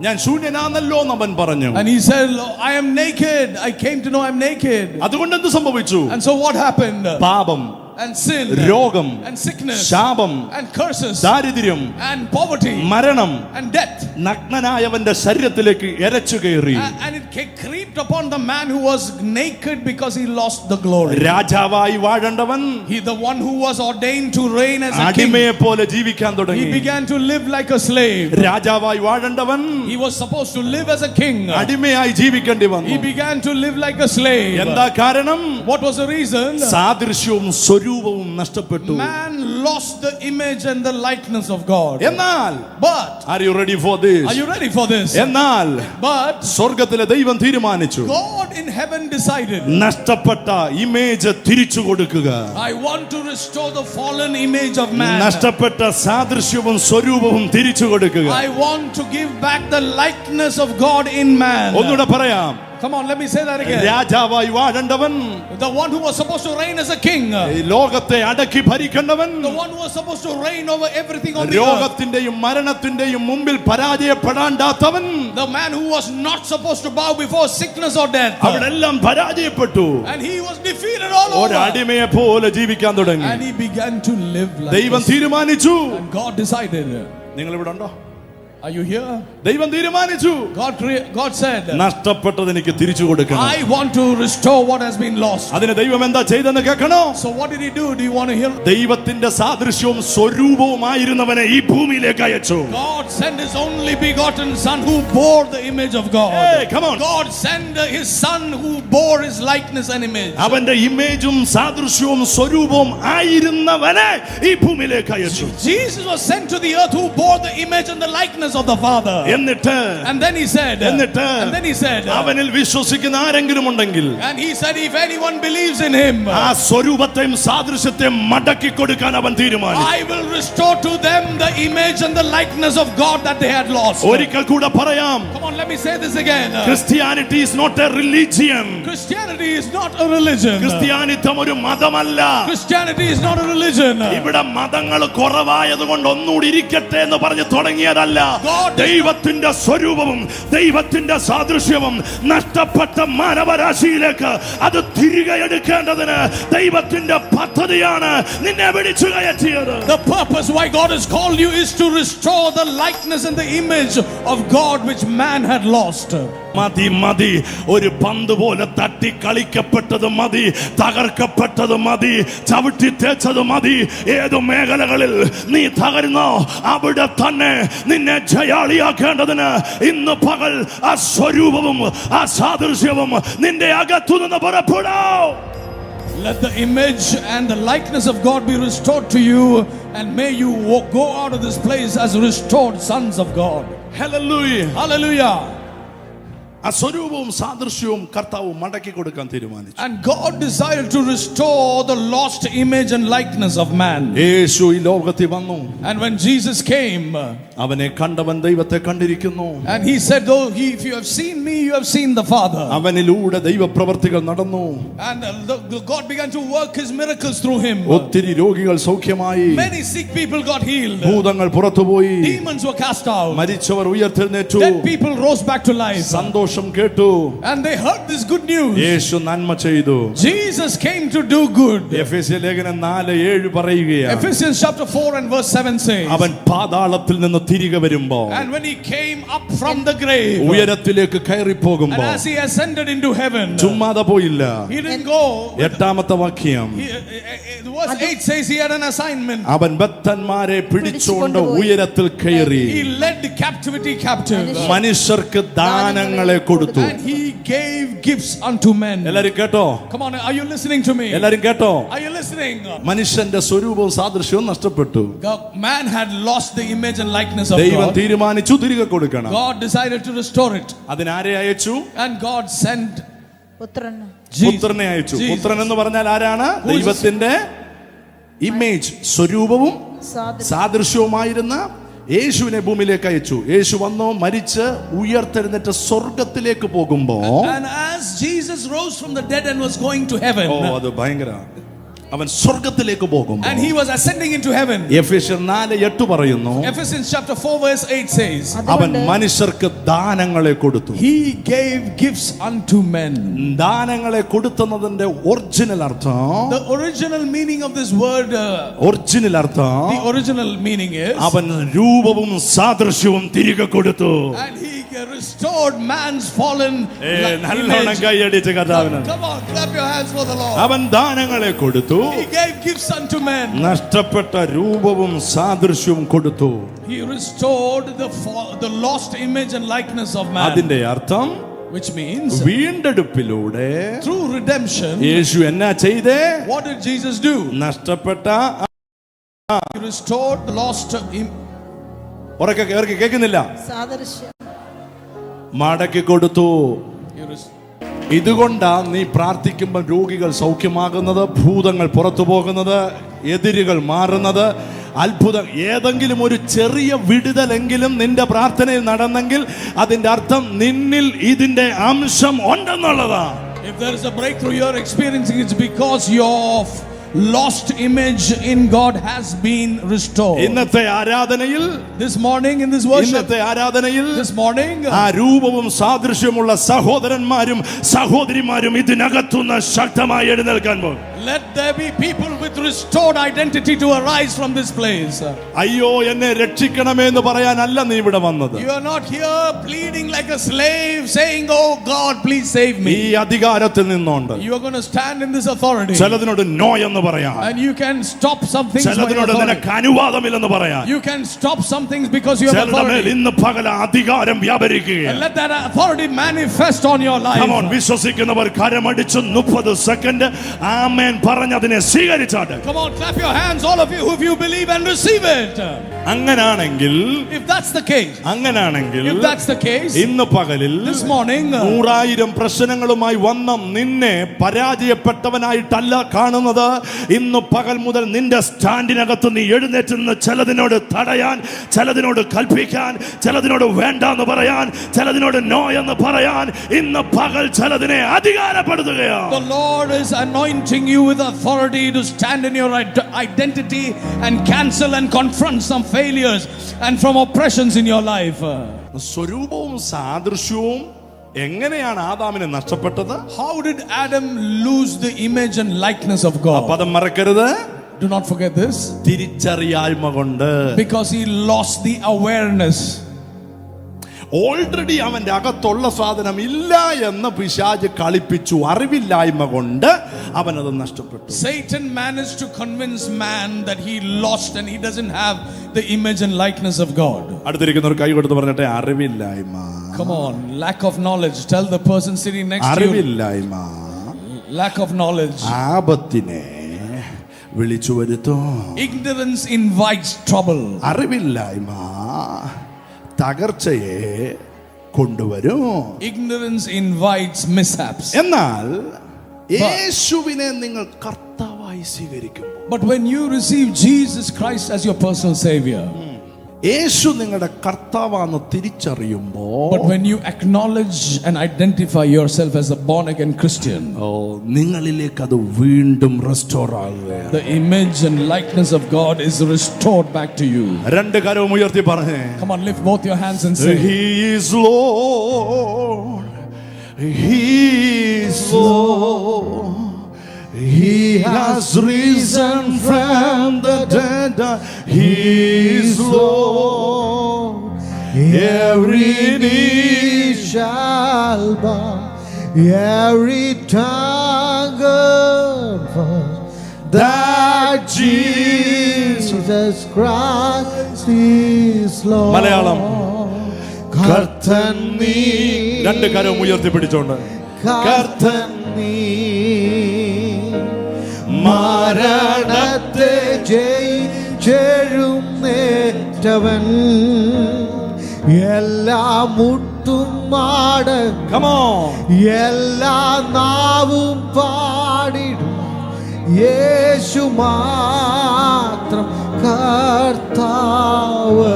ഞാൻ ശൂന്യനാണല്ലോ എന്ന് അവൻ പറഞ്ഞു. And he said, I am naked. I came to know I'm naked. അതുകൊണ്ട് എന്ത് സംഭവിച്ചു? And so what happened? പാപം, And sin, രോഗം, and sickness, ശാപം, and curses, ദാരിദ്ര്യം, and poverty, മരണം and death. നഗ്നനായവന്റെ ശരീരത്തിലേക്ക് എരച്ചു കയറി. And it creeped upon the man who was naked because he lost the glory. രാജാവായി വാഴേണ്ടവൻ, He, the one who was ordained to reign as a king, അടിമയെ പോലെ ജീവിക്കാൻ he തുടങ്ങി. began to live like a slave. രാജാവായി വാഴേണ്ടവൻ He was supposed to live as a king. അടിമയായി ജീവിക്കേണ്ടി He വന്നു. began to live like a slave. എന്താ കാരണം? What was the reason? സാദൃശ്യവും സ്വരൂപവും നഷ്ടപ്പെട്ടു. Man lost the image and the likeness of God. എന്നാൽ, But are you ready for this? are you ready for this? എന്നാൽ But സ്വർഗത്തിലെ ദൈവം തീരുമാനിച്ചു, God in heaven decided, നഷ്ടപ്പെട്ട image തിരിച്ചു കൊടുക്കുക. I want to restore the fallen image of man. നഷ്ടപ്പെട്ട സാദൃശ്യവും സ്വരൂപവും തിരിച്ചു കൊടുക്കുക. I want to give back the likeness of God in man. ഒന്നുകൂടെ പറയാം. Come on, let me say that again. രാജാവായി വാഴേണ്ടവൻ, The one who was supposed to reign as a king, ഈ ലോകത്തെ അടക്കി ഭരിക്കേണ്ടവൻ, the one who was supposed to reign over everything on the earth, രോഗത്തിന്റെയും മരണത്തിന്റെയും മുമ്പിൽ പരാജയപ്പെടാണ്ടാത്തവൻ, the man who was not supposed to bow before sickness or death, അവിടെല്ലാം പരാജയപ്പെട്ടു. and he was defeated all ഒരു over, അടിമയെ പോലെ ജീവിക്കാൻ തുടങ്ങി. and he began to live like ദൈവം this. തീരുമാനിച്ചു. And God decided. നിങ്ങൾ ഇവിടെ ഉണ്ടോ? Are you here? ദൈവം തീരുമാനിച്ചു, God said, നഷ്ടപ്പെട്ടത് എനിക്ക് തിരിച്ചു കൊടുക്കണം. I want to restore what has been lost. അതിന് ദൈവം എന്താ ചെയ്തെന്ന് കേൾക്കണോ? So what did he do? Do you want to hear? ദൈവത്തിന്റെ സാദൃശ്യവും സ്വരൂപവുമായിരുന്നവനെ ഈ ഭൂമിയിലേക്ക് അയച്ചു. God sent his only begotten son who bore the image of God. Hey, come on. God sent his son who bore his likeness and image. അവന്റെ ഇമേജും സാദൃശ്യവും സ്വരൂപവും ആയിരുന്നവനെ ഈ ഭൂമിയിലേക്ക് അയച്ചു. Jesus was sent to the earth who bore the image and the likeness likeness of the Father. എന്നിട്ട് And then he said, അവനിൽ വിശ്വസിക്കുന്ന ആരെങ്കിലും ഉണ്ടെങ്കിൽ, and he said, if anyone believes in him, ആ സ്വരൂപത്തെയും സാദൃശ്യത്തെയും മടക്കി കൊടുക്കാൻ അവൻ തീരുമാനിച്ചു. I will restore to them the image and the likeness of God that they had lost. ഒരിക്കൽ കൂടെ പറയാം. Come on, let me say this again. Christianity is not a religion. Christianity is not a religion. ക്രിസ്ത്യാനിത്വം ഒരു മതമല്ല. Christianity is not a religion. ഇവിടെ മതങ്ങൾ കുറവായതുകൊണ്ട് ഒന്നുകൂടി ഇരിക്കട്ടെ എന്ന് പറഞ്ഞ് തുടങ്ങിയതല്ല. ദൈവത്തിന്റെ സ്വരൂപവും ദൈവത്തിന്റെ സാദൃശ്യവും നഷ്ടപ്പെട്ട മാനവരാശിയിലേക്ക് അത് തിരികെ എടുക്കേണ്ടതിന് ദൈവത്തിന്റെ പദ്ധതിയാണ് നിന്നെ വിളിച്ചു കയറ്റിയത്. The purpose why God has called you is to restore the likeness and the image of God which man had lost. മതി മതി, ഒരു പന്ത് പോലെ തട്ടി കളിക്കപ്പെട്ടത് മതി, തകർക്കപ്പെട്ടത് മതി, ചവിട്ടി തേച്ചത് മതി. ഏതു മേഖലകളിൽ നീ തകർന്നോ അവിടെ തന്നെ നിന്നെ ജയാളിയാക്കേണ്ടതിന് ഇന്ന് പകൽ ആ സ്വരൂപവും ആ സാദൃശ്യവും നിന്റെ അകത്തു നിന്ന് പുറപ്പെടാം. Let the image and the likeness of God be restored to you, and may you go out of this place as restored sons of God. Hallelujah. Hallelujah. ആ സ്വരൂപവും സാദൃശ്യവും കർത്താവ് മടക്കി കൊടുക്കാൻ തീരുമാനിച്ചു. And God desired to restore the lost image and likeness of man. യേശു ഈ ലോകത്തിൽ വന്നു. And when Jesus came, അവനെ കണ്ടവൻ ദൈവത്തെ കണ്ടിരിക്കുന്നു. and he said, though if you have seen me, you have seen the Father. അവനിലൂടെ ദൈവപ്രവർത്തികൾ നടന്നു. And God began to work his miracles through him. ഒത്തിരി രോഗികൾ സൗഖ്യമായി. Many sick people got healed. ഭൂതങ്ങൾ പുറത്തുപോയി. Demons were cast out. മരിച്ചവർ ഉയർത്തെഴുന്നേറ്റു. Dead people rose back to life. സന്തോഷം കേട്ടു. And they heard this good news. യേശു നന്മ ചെയ്തു. Jesus came to do good. എഫെസ്യ ലേഖനം 4:7 പറയുകയാണ്. Ephesians chapter 4 and verse 7 says, അവൻ പാതാളത്തിൽ നിന്ന് തിരികെ വരുമ്പോൾ, and when he came up from the grave, ഉയരത്തിലേക്ക് കയറി and പോകുമ്പോൾ, as he ascended into heaven, ചുമ്മാതെ പോയില്ല. he didn't go. എട്ടാമത്തെ വാക്യം, Verse 8 says he had an assignment. അവൻ ബദ്ധന്മാരെ പിടിച്ചുകൊണ്ട് ഉയരത്തിൽ കയറി He led the captivity captive. മനുഷ്യർക്ക് ദാനങ്ങളെ കൊടുത്തു. And he gave gifts unto men. എല്ലാരും കേട്ടോ? Come on, are you listening to me? എല്ലാരും കേട്ടോ? Are you listening? മനുഷ്യന്റെ സ്വരൂപവും സാദൃശ്യവും നഷ്ടപ്പെട്ടു. Man had lost the image and likeness of ദൈവം God. തീരുമാനിച്ചു തിരികെ കൊടുക്കണം. God decided to restore it. അതിനാരെ അയച്ചു? And God sent പുത്രനെ അയച്ചു. പുത്രൻ എന്ന് പറഞ്ഞാൽ ആരാണ്? ദൈവത്തിന്റെ ഇമേജ്, സ്വരൂപവും സാദൃശ്യവുമായിരുന്ന യേശുവിനെ ഭൂമിയിലേക്ക് അയച്ചു. യേശു വന്നു, മരിച്ച് ഉയർത്തെഴുന്നേറ്റ് സ്വർഗത്തിലേക്ക് പോകുമ്പോൾ, and as Jesus rose from the dead and was going to heaven, അത് ഭയങ്കര, അവൻ സ്വർഗത്തിലേക്ക് പോകുമ്പോൾ, and he was ascending into heaven. എഫെസ്യർ 4:8 പറയുന്നു, Ephesians chapter 4 verse 8 says, അവൻ മനുഷ്യർക്ക് ദാനങ്ങളെ കൊടുത്തു. he gave gifts unto men. ദാനങ്ങളെ കൊടുത്തുന്നതിന്റെ ഒറിജിനൽ അർത്ഥം, the original meaning of this word, original അർത്ഥം, the original meaning is, അവൻ രൂപവും സാദൃശ്യവും തിരികെ കൊടുത്തു. and he restored man's fallen നല്ലോണം കൈയടിച്ച് കർത്താവിന്. Come on, clap your hands for the Lord. അവൻ ദാനങ്ങളെ കൊടുത്തു. He gave gifts unto men. നഷ്ടപ്പെട്ട രൂപവും സാദൃശ്യവും കൊടുത്തു. He restored the lost image and likeness of man. അതിന്റെ അർത്ഥം, which means, വീണ്ടെടുപ്പിലൂടെ through redemption, യേശു എന്നാ ചെയ്തേ? what did Jesus do? നഷ്ടപ്പെട്ട, He restored the lost ഉറക്കെ കേൾക്കുന്നില്ല, സാദൃശ്യം മടക്കി കൊടുത്തു. ഇതുകൊണ്ടാ നീ പ്രാർത്ഥിക്കുമ്പോൾ രോഗികൾ സൗഖ്യമാകുന്നത്, ഭൂതങ്ങൾ പുറത്തു പോകുന്നത്, എതിരുകൾ മാറുന്നത്, അത്ഭുതം. ഏതെങ്കിലും ഒരു ചെറിയ വിടുതലെങ്കിലും നിന്റെ പ്രാർത്ഥനയിൽ നടന്നെങ്കിൽ അതിന്റെ അർത്ഥം നിന്നിൽ ഇതിന്റെ അംശം ഉണ്ടെന്നുള്ളതാ. If there is a breakthrough you're experiencing, it's because your lost image in God has been restored. ഇന്നത്തെ ആരാധനയിൽ, this morning in this worship, ഇന്നത്തെ ആരാധനയിൽ, this morning, ആ രൂപവും സാദൃശ്യമുള്ള സഹോദരന്മാരും സഹോദരിമാരും ഇതിനകത്തുനിന്ന് ശക്തമായി എഴുന്നേൽക്കാൻ പോകും. let there be people with restored identity to arise from this place. അയ്യോ എന്നെ രക്ഷിക്കണമേ എന്ന് പറയാനല്ല നീ ഇവിടെ വന്നത്. You are not here pleading like a slave saying, oh God, please save me. ഈ അധികാരത്തിൽ നിന്നുകൊണ്ട് you are going to stand in this authority. ചിലതിനോട് നോ എന്ന് അനുവാദമില്ലെന്ന് പറയാം. And you can stop some things by ചിലതിനോട് authority. നിനക്ക് അനുവാദമില്ലെന്ന് പറയാം. You can stop some things because you have ചിലരുടെ മേൽ authority. ഇന്ന് പകൽ അധികാരം And വ്യാപരിക്കുകയാണ്. let that authority manifest on your life. Come on, വിശ്വസിക്കുന്നവർ കരമടിച്ച് 30 സെക്കൻഡ് ആമേൻ പറഞ്ഞതിനെ സ്വീകരിച്ചാട്ടെ. Come on, clap your hands, all of you, if you believe and receive it. അങ്ങനാണെങ്കിൽ If that's the case, if that's the case, ഇന്ന് പകലിൽ this morning, 100,000 പ്രശ്നങ്ങളുമായി വന്ന നിന്നെ പരാജയപ്പെട്ടവനായിട്ടല്ല കാണുന്നത്. ഇന്ന് പകൽ മുതൽ നിന്റെ സ്റ്റാൻഡിനകത്ത് നീ എഴുന്നേറ്റ് നിന്ന് ചിലതിനോട് തടയാൻ, ചിലതിനോട് കൽപ്പിക്കാൻ, ചിലതിനോട് വേണ്ട എന്ന് പറയാൻ, ചിലതിനോട് നോ എന്ന് പറയാൻ ഇന്ന് പകൽ ചിലതിനെ അധികാരപ്പെടുത്തുകയാണ്. the Lord is anointing you with authority to stand in your identity and cancel and confront some failures and from oppressions in your life. സ്വരൂപവും സാദൃശ്യവും എങ്ങനെയാണ് ആദാമിനെ നഷ്ടപ്പെട്ടത്? How did Adam lose the image and likeness of God? പദം മറക്കരുത്. Do not forget this. തിരിച്ചറിയായ്മ കൊണ്ട്. Because he lost the awareness. Already അവന്റെ അകത്തുള്ള സാധനം ഇല്ല എന്ന് പിശാച് കളിപ്പിച്ചു. അറിവില്ലായ്മ കൊണ്ട് അവനത് നഷ്ടപ്പെട്ടു. Satan managed to convince man that he lost and he doesn't have the image and likeness of God. അടുത്തിരിക്കുന്നവർ കൈ കൊടുത്ത് പറഞ്ഞിട്ടെ, അറിവില്ലായ്മ. Come on, lack of knowledge. Tell the person sitting next to you. അറിവില്ലായ്മ Lack of knowledge. ആപത്തിനെ വിളിച്ചു വരുത്തും. Ignorance invites trouble. അറിവില്ലായ്മ തകർച്ചയെ കൊണ്ടുവരും. Ignorance invites mishaps. എന്നാൽ യേശുവിനെ നിങ്ങൾ കർത്താവായി സ്വീകരിക്കുമ്പോൾ, But when you receive Jesus Christ as your personal savior, യേശു നിങ്ങളുടെ കർത്താവാണെന്ന് തിരിച്ചറിയുമ്പോൾ, but when you acknowledge and identify yourself as a born again Christian, നിങ്ങളിലേക്ക് അത് വീണ്ടും restore ആകുകയാണ്. the image and likeness of God is restored back to you. രണ്ട് കരവും ഉയർത്തി പറഞ്ഞേ, Come on, lift both your hands and say, He is Lord, He is Lord, He has risen from the dead, He is Lord. Every knee shall bow, every tongue confess that Jesus Christ is Lord. Malayalam. കർത്തൻ നീ, രണ്ട് കരവും ഉയർത്തി പിടിച്ചോണ്ട്, കർത്തൻ നീ, മരണത്തെ ജയിച്ചെഴുന്നേറ്റവൻ, എല്ലാ മുട്ടും മാടക്കും, Come on. എല്ലാ നാവും പാടിടും, യേശു മാത്രം കർത്താവ്.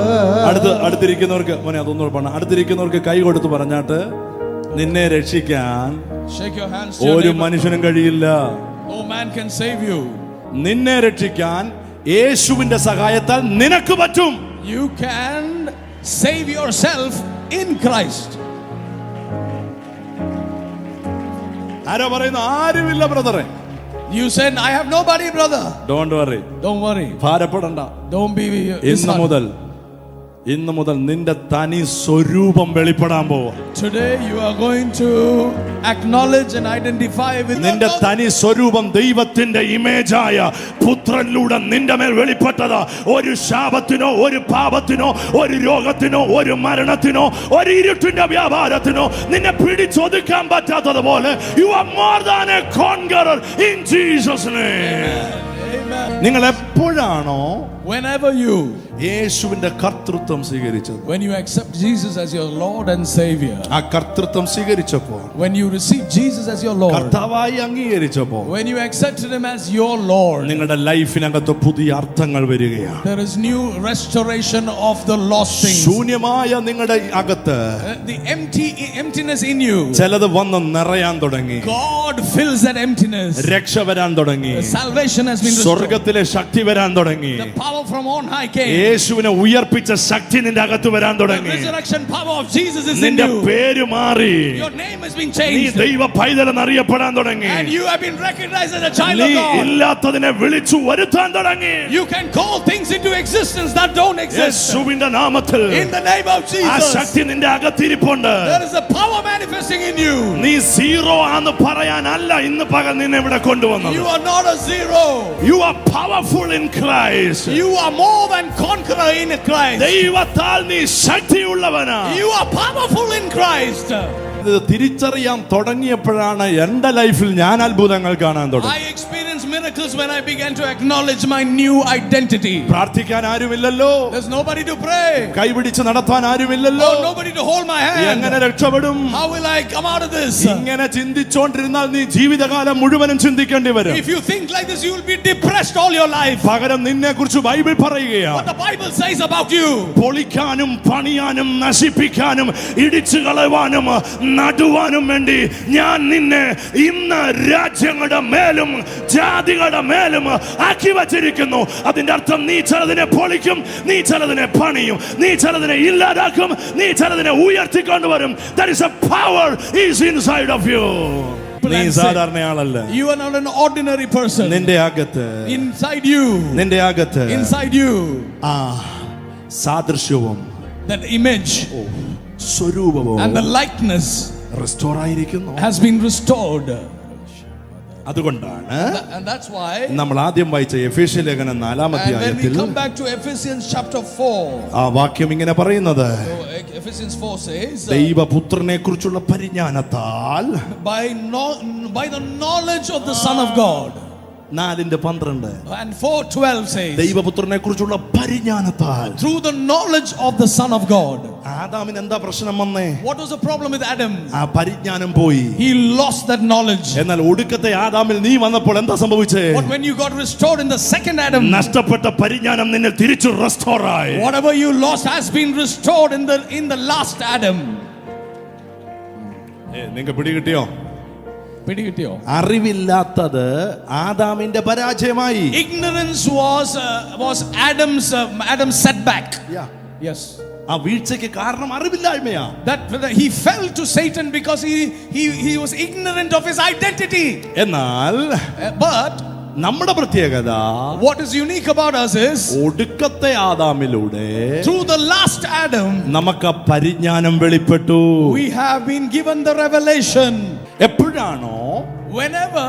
അടുത്തിരിക്കുന്നവർക്ക് മോനെ അതൊന്നും പറഞ്ഞ, അടുത്തിരിക്കുന്നവർക്ക് കൈ കൊടുത്ത് പറഞ്ഞാട്ട്, നിന്നെ രക്ഷിക്കാൻ shake your hands to your ഒരു neighbor. മനുഷ്യനും കഴിയില്ല. No man can save you. നിന്നെ രക്ഷിക്കാൻ യേശുവിന്റെ സഹായത്താൽ നിനക്ക് പറ്റും. You can save yourself in Christ. ആരോ പറയുന്നു, ആരുമില്ല ബ്രദറെ. You said, I have nobody, brother. Don't worry. Don't worry. ഭാരപ്പെടണ്ട. Don't be ഇന്ന് മുതൽ നിന്റെ തനി സ്വരൂപം വെളിപ്പെടാൻ പോവാ. Today you are going to acknowledge and identify with നിന്റെ God. തനി സ്വരൂപം ദൈവത്തിന്റെ ഇമേജായ പുത്രനിലൂടെ നിന്റെ മേൽ വെളിപ്പെട്ടത് ഒരു ശാപത്തിനോ ഒരു പാപത്തിനോ ഒരു രോഗത്തിനോ ഒരു മരണത്തിനോ ഒരു ഇരുട്ടിന്റെ വ്യാപാരത്തിനോ നിന്നെ പിടിച്ചൊതുക്കാൻ പറ്റാത്തതുപോലെ you are more than a conqueror in Jesus name. Amen. നിങ്ങൾ എപ്പോഴാണോ Whenever you, യേശുവിന്റെ കർത്തൃത്വം സ്വീകരിച്ചത്, when you accept Jesus as your Lord and Savior, ആ കർത്തൃത്വം സ്വീകരിച്ചപ്പോൾ, when you receive Jesus as your Lord, കർത്താവായി അംഗീകരിച്ചപ്പോൾ, when you accepted Him as your Lord, നിങ്ങളുടെ ലൈഫിനകത്ത് പുതിയ അർത്ഥങ്ങൾ വരികയാണ്. there is new restoration of the lost things. ശൂന്യമായ നിങ്ങളുടെ അകത്ത് The emptiness in you, ചിലത് വന്ന് നിറയാൻ തുടങ്ങി. God fills that emptiness. രക്ഷ വരാൻ തുടങ്ങി. Salvation has been restored. സ്വർഗത്തിലെ ശക്തി വരാൻ തുടങ്ങി. The power from on high came. യേശുവിനെ ഉയർപ്പിച്ച ശക്തി നിന്റെ അകത്ത് വരാൻ The തുടങ്ങി. resurrection power of Jesus is in നിന്റെ you. പേര് മാറി. Your name has been നീ changed. ദൈവ പൈതലെന്ന് അറിയപ്പെടാൻ തുടങ്ങി. And you have been recognized as a child നീ of God. ഇല്ലാത്തതിനെ വിളിച്ചു വരുത്താൻ തുടങ്ങി. You can call things into existence that don't exist. യേശുവിന്റെ നാമത്തിൽ In the name of ആ Jesus. ശക്തി നിന്റെ അകത്തിരിപ്പുണ്ട്. There is a power manifesting in you. നീ zero ആന്ന് പറയാനല്ല ഇന്ന് പകൽ നിന്നെ ഇവിടെ കൊണ്ടുവന്നത്. You are not a zero. You are powerful in Christ. You are more than conqueror in Christ. ദൈവത്താൽ നീ ശക്തിയുള്ളവനാ. You are powerful in Christ. ഇത് തിരിച്ചറിയാൻ തുടങ്ങിയപ്പോഴാണ് എന്റെ ലൈഫിൽ ഞാൻ അത്ഭുതങ്ങൾ കാണാൻ തുടങ്ങി. I experienced miracles when I began to acknowledge my new identity. പ്രാർത്ഥിക്കാൻ ആരുമില്ലല്ലോ. There's nobody to pray. കൈപിടിച്ച് നടത്താൻ ആരുമില്ലല്ലോ. Oh, nobody to hold my hand. എങ്ങനെ രക്ഷപ്പെടും? How will I come out of this? ഇങ്ങനെ ചിന്തിച്ചോണ്ടിരുന്നാൽ നീ ജീവിതകാലം മുഴുവനും ചിന്തിക്കേണ്ടി വരും. If you think like this, you will be depressed all your life. പകരം നിന്നെ കുറിച്ച് ബൈബിൾ പറയുകയാണ്. What the Bible says about you. പൊളിക്കാനും പണിയാനും നശിപ്പിക്കാനും ഇടിച്ചു കളവാനും നടുവാനും വേണ്ടി ഞാൻ നിന്നെ ഇന്ന് രാജ്യങ്ങളുടെ മേലും ജാതികളുടെ മേലും ആക്കി വച്ചിരിക്കുന്നു. അതിന്റെ അർത്ഥം നീ ചിലതിനെ പൊളിക്കും, നീ ചിലതിനെ പണിയും, നീ ചിലതിനെ ഇല്ലാതാക്കും, നീ ചിലതിനെ ഉയർത്തിക്കൊണ്ടുവരും. There is a power is inside of you. നീ സാധാരണയാളല്ല. You are not an ordinary person. നിന്റെ അകത്ത്, Inside you. നിന്റെ അകത്ത് Inside you. സാദൃശ്യവും That image സ്വരൂപവും and the likeness restore ആയിരിക്കുന്നു. has been restored. അതുകൊണ്ടാണ് And that's why നമ്മൾ ആദ്യം വായിച്ച എഫേസ്യ ലേഖനം 4-ാം and when we അധ്യായത്തിൽ come back to Ephesians chapter 4, ആ വാക്യം ഇങ്ങനെ പറയുന്നത്, so Ephesians 4 says, ദൈവപുത്രനെ കുറിച്ചുള്ള പരിജ്ഞാനത്താൽ by the knowledge of the Son of God. 4:12 And 4:12 says, ദൈവപുത്രനെ കുറിച്ചുള്ള പരിജ്ഞാനത്താൽ. through the knowledge of the Son of God. ആദാമിന് എന്താ പ്രശ്നം വന്നേ? What was the problem with Adam? ആ പരിജ്ഞാനം പോയി. He lost that knowledge. എന്നാൽ ഒടുക്കത്തെ ആദാമിൽ നീ വന്നപ്പോൾ എന്താ സംഭവിച്ചേ? But when you got restored in the second Adam, നഷ്ടപ്പെട്ട പരിജ്ഞാനം നിന്നെ തിരിച്ചു റെസ്റ്റോർ ആയി. whatever you lost has been restored in the last Adam. നിങ്ങൾക്ക് പിടികിട്ടിയോ? പിടികിട്ടിയോ? അറിവില്ലാത്തത് ആദാമിന്റെ പരാജയമായി. Ignorance was Adam's setback. Yes. ആ വീഴ്ചയ്ക്ക് കാരണം അറിവില്ലായ്മയാ. That he fell to Satan because he was ignorant of his identity. എന്നാൽ But നമ്മുടെ പ്രത്യേകത, what is unique about us is ഒടുക്കത്തെ ആദാമിലൂടെ through the last Adam നമുക്ക് പരിജ്ഞാനം വെളിപ്പെട്ടു. we have been given the revelation. എപ്പോഴാണോ Whenever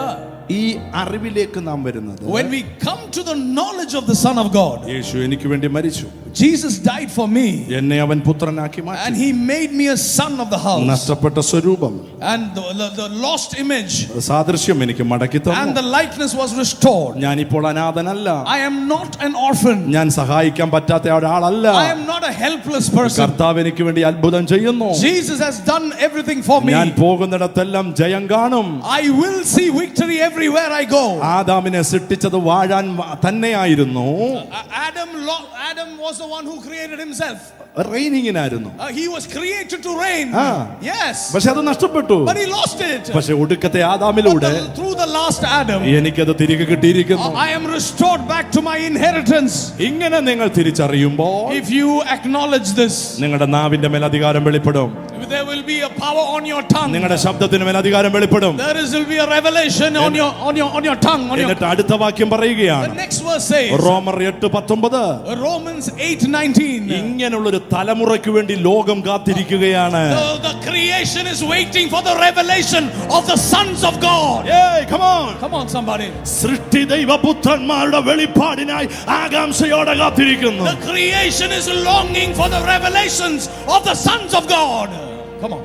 ഈ അറിവിലേക്ക് നാം വരുന്നത്, when we come to the knowledge of the Son of God, യേശു എനിക്ക് വേണ്ടി മരിച്ചു, Jesus died for me, എന്നെ അവൻ പുത്രനാക്കി മാറ്റി, and he made me a son of the house, നഷ്ടപ്പെട്ട സ്വരൂപം and the lost image സാദൃശ്യം എനിക്ക് മടക്കി and തന്നു. the likeness was restored. ഞാനിപ്പോൾ അനാഥനല്ല. I am not an orphan. ഞാൻ സഹായിക്കാൻ പറ്റാത്ത ഒരാളല്ല. I am not a helpless person. കർത്താവ് എനിക്ക് വേണ്ടി അത്ഭുതം ചെയ്യുന്നു. Jesus has done everything for me. ഞാൻ പോകുന്നിടത്തെല്ലാം ജയം കാണും. I will see victory everywhere I go. ആദാമിനെ സൃഷ്ടിച്ചത് വാഴാൻ തന്നെയായിരുന്നു. Adam was the one who created himself. റെയിനിങ്ങിനായിരുന്നു. He was created to reign. Yes. പക്ഷെ അത് നഷ്ടപ്പെട്ടു. But he lost it. പക്ഷെ ഒടുക്കത്തെ ആദാമിലൂടെ through the last Adam, എനിക്കത് തിരികെ കിട്ടിയിരിക്കുന്നു. I am restored back to my inheritance. ഇങ്ങനെ നിങ്ങൾ തിരിച്ചറിയുമ്പോൾ, If you acknowledge this, നിങ്ങളുടെ നാവിന്റെ മേൽ അധികാരം വെളിപ്പെടും. there will be a power on your tongue. നിങ്ങളുടെ ശബ്ദത്തിന് മേൽ അധികാരം വെളിപ്പെടും. Will be a revelation on your tongue. എന്നിട്ട് അടുത്ത വാക്യം പറയുകയാണ്, The next verse says, റോമർ 8:19, Romans 8:19, ഇങ്ങനെയുള്ളൊരു തലമുറയ്ക്ക് വേണ്ടി ലോകം കാത്തിരിക്കുകയാണ്. the creation is waiting for the revelation of the sons of God. Hey, come on somebody. സൃഷ്ടി ദൈവപുത്രന്മാരുടെ വെളിപ്പാടിനായി ആകാംക്ഷയോടെ കാത്തിരിക്കുന്നു. The creation is longing for the revelations of the sons of God. Come on.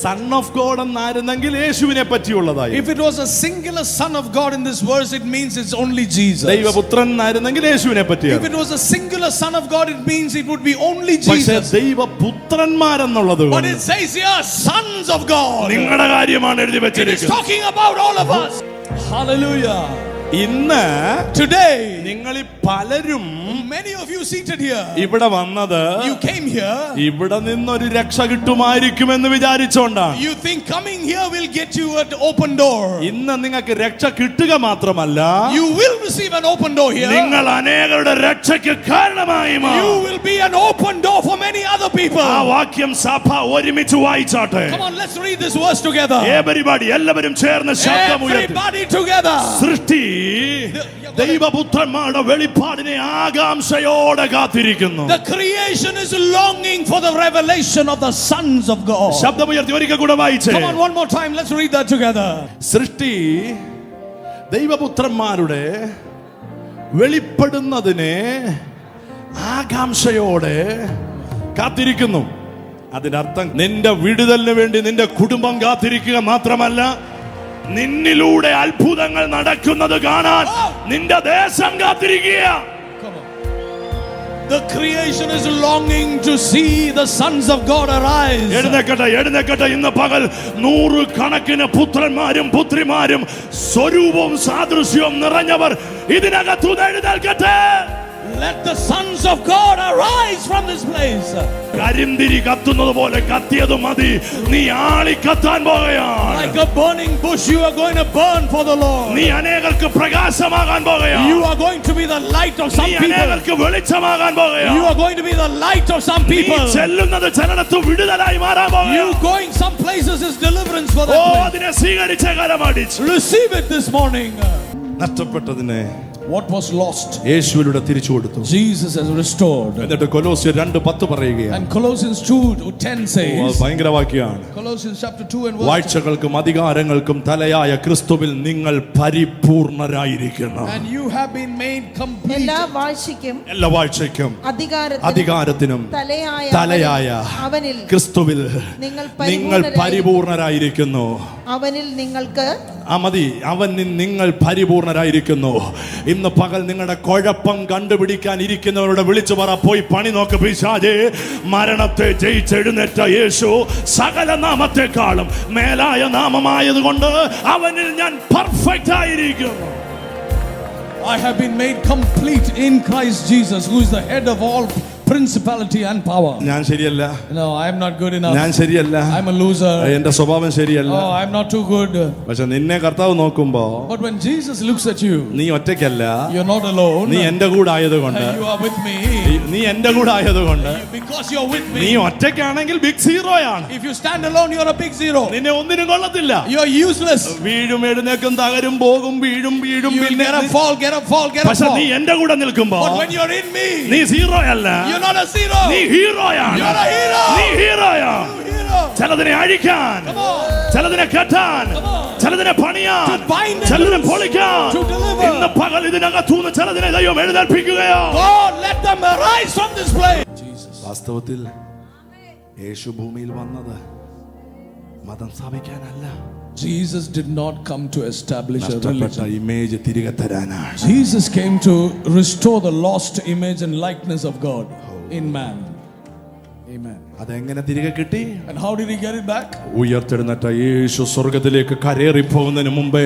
Son of God എന്നായിരുന്നെങ്കിൽ യേശുവിനെ പറ്റിയുള്ളതായി. If it was a singular son of God in this verse, it means it's only Jesus. ദൈവപുത്രൻ എന്നായിരുന്നെങ്കിൽ യേശുവിനെ പറ്റിയ. If it was a singular son of God, it means it would be only പക്ഷേ Jesus. ദൈവപുത്രന്മാരെന്നുള്ളത്, But it says here sons of God. നിങ്ങളുടെ കാര്യമാണ് എഴുതി It is വെച്ചിരിക്കുന്നത്. talking about all of us. Hallelujah. ഇന്ന് Today, നിങ്ങളിൽ പലരും many of you seated here, ഇവിടെ വന്നത് you came here, ഇവിടെ നിന്നൊരു രക്ഷ കിട്ടുമായിരിക്കുമെന്ന് വിചാരിച്ചോണ്ടാണ്. you think coming here will get you an open door. ഇന്ന് നിങ്ങൾക്ക് രക്ഷ കിട്ടുക മാത്രമല്ല, You will receive an open door here. നിങ്ങൾ അനേകരുടെ രക്ഷയ്ക്ക് കാരണമായി You മാറും. will be an open door for many other people. ആ വാക്യം സഭ ഒരുമിച്ച് വായിച്ചാട്ടെ. Come on, let's read this verse together. Everybody, എല്ലാവരും ചേർന്ന് ശബ്ദമുയർത്തി. Everybody together. സൃഷ്ടി ദൈവപുത്രന്മാരുടെ വെളിപ്പാടിനെ ആകാംക്ഷയോടെ കാത്തിരിക്കുന്നു. The creation is longing for the revelation of the sons of God. ശബ്ദമുയർത്തി ഒരിക്കൽ കൂടെ വായിച്ചേ. Come on, one more time, let's read that together. സൃഷ്ടി ദൈവപുത്രന്മാരുടെ വെളിപ്പെടുന്നതിനെ ആകാംക്ഷയോടെ കാത്തിരിക്കുന്നു. അതിനർത്ഥം നിന്റെ വിടുതലിന് വേണ്ടി നിന്റെ കുടുംബം കാത്തിരിക്കുക മാത്രമല്ല, നിന്നിലൂടെ അത്ഭുതങ്ങൾ നടക്കുന്നത് കാണാൻ നിന്റെ ദേശം കാത്തിരിക്കുക. Come on. The creation is longing to see the sons of God arise. എഴുന്നേക്കട്ടെ, എഴുന്നേക്കട്ടെ. ഇന്ന് പകൽ 100 കണക്കിന് പുത്രന്മാരും പുത്രിമാരും സ്വരൂപവും സാദൃശ്യവും നിറഞ്ഞവർ ഇതിനകത്തു എഴുന്നേൽക്കട്ടെ. Let the sons of God arise from this place. കരിന്തിരി കത്തുന്നത് പോലെ കത്തിയത് മതി. നീ ആളി കത്താൻ പോകുകയാണ്. Like a burning bush, you are going to burn for the Lord. നീ അനേകർക്ക് പ്രകാശമാകാൻ പോകുകയാണ്. You are going to be the light of some നീ people. അനേകർക്ക് വെളിച്ചമാകാൻ You പോകുകയാണ്. are going to be the light of some നീ people. ചെല്ലുന്നത് ചിലടത്ത് വിടുതലായി മാറാൻ You പോകുകയാണ്. going some places is deliverance for oh, that place. അതിനെ സ്വീകരിച്ച കാലമടിച്ചു. Receive it this morning. നഷ്ടപ്പെട്ടതിനെ What was lost, യേശുവിലൂടെ തിരിച്ചു കൊടുത്തു. Jesus has restored. എന്നിട്ട് കൊലോസ്യർ 2:10 പറയുകയാണ്. And Colossians 2:10 says, ഭയങ്കര വാക്യാണ്. Colossians chapter 2 and verse 10. വാഴ്ചകൾക്കും അധികാരങ്ങൾക്കും തലയായ ക്രിസ്തുവിൽ നിങ്ങൾ പരിപൂർണരായിരിക്കണം. And you have been made complete. എല്ലാ വാഴ്ചയ്ക്കും എല്ലാ വാഴ്ചയ്ക്കും അധികാരത്തിനും അധികാരത്തിനും തലയായ അവനിൽ ക്രിസ്തുവിൽ നിങ്ങൾ നിങ്ങൾ പരിപൂർണരായിരിക്കുന്നു. അവനിൽ നിങ്ങൾക്ക് മതി, അവനിൽ നിങ്ങൾ പരിപൂർണരായിരിക്കുന്നു. ഇന്ന് പകൽ നിങ്ങളുടെ കുഴപ്പം കണ്ടുപിടിക്കാൻ ഇരിക്കുന്നവരോട് വിളിച്ചു പറ, പോയി പണി നോക്ക് പിശാചേ. മരണത്തെ ജയിച്ചെഴുന്നേറ്റ യേശു സകല നാമത്തെക്കാളും മേലായ നാമമായതുകൊണ്ട് അവനിൽ ഞാൻ പെർഫെക്റ്റ് ആയിരിക്കുന്നു. I have been made complete in Christ Jesus, who is the head of all principality and power. ഞാൻ ശരിയല്ല, No, I am not good enough. ഞാൻ ശരിയല്ല, I'm a loser. എന്റെ സ്വഭാവം ശരിയല്ല. Oh, I'm not too good. പക്ഷെ നിന്നെ കർത്താവ് നോക്കുമ്പോ But when Jesus looks at you, നീ ഒറ്റയ്ക്കല്ല, you're not alone. നീ എന്റെ കൂടെ ആയതുകൊണ്ട്, You are with me. നീ എന്റെ കൂടെ ആയതുകൊണ്ട്, Because you're with നീ me. ഒറ്റയ്ക്കാണെങ്കിൽ ബിഗ് സീറോയാണ്. If you stand alone, you're a big zero. നിന്നെ ഒന്നിനും കൊള്ളത്തില്ല. You're useless. വീഴും എഴുന്നേക്കും തകരും പോകും വീഴും വീഴും. You will get up, fall, get up, fall, get up, പക്ഷെ നീ fall. എന്റെ കൂടെ നിൽക്കുമ്പോ But when you're in me, നീ സീറോ അല്ല, you're not a zero. നീ ഹീറോയാണ്. You're a hero. നീ ഹീറോയാണ്. You hero. ചിലതിനെ അഴിക്കാൻ, Come on. ചിലതിനെ കെട്ടാൻ, Come on. ചിലതിനെ പണിയാൻ, To bind and ചിലതിനെ loose. പൊളിക്കാൻ. To deliver. ഇന്ന് പകൽ ഇതിനകത്തുനിന്ന് ചിലതിനെ ദൈവം എഴുന്നേൽപ്പിക്കുകയോ. God, let them arise from this place. വാസ്തവത്തിൽ യേശു ഭൂമിയിൽ വന്നത് മതം സ്ഥാപിക്കാനല്ല, Jesus did not come to establish a നഷ്ടപ്പെട്ട religion. ഇമേജ് തിരികെ തരാനാണ്. Jesus came to restore the lost image and likeness of God in man. Amen. അതെങ്ങനെ തിരികെ കിട്ടി? And how did he get it back? ഉയർത്തെഴുന്നേറ്റ യേശു സ്വർഗത്തിലേക്ക് കരേറി പോകുന്നതിന് മുമ്പേ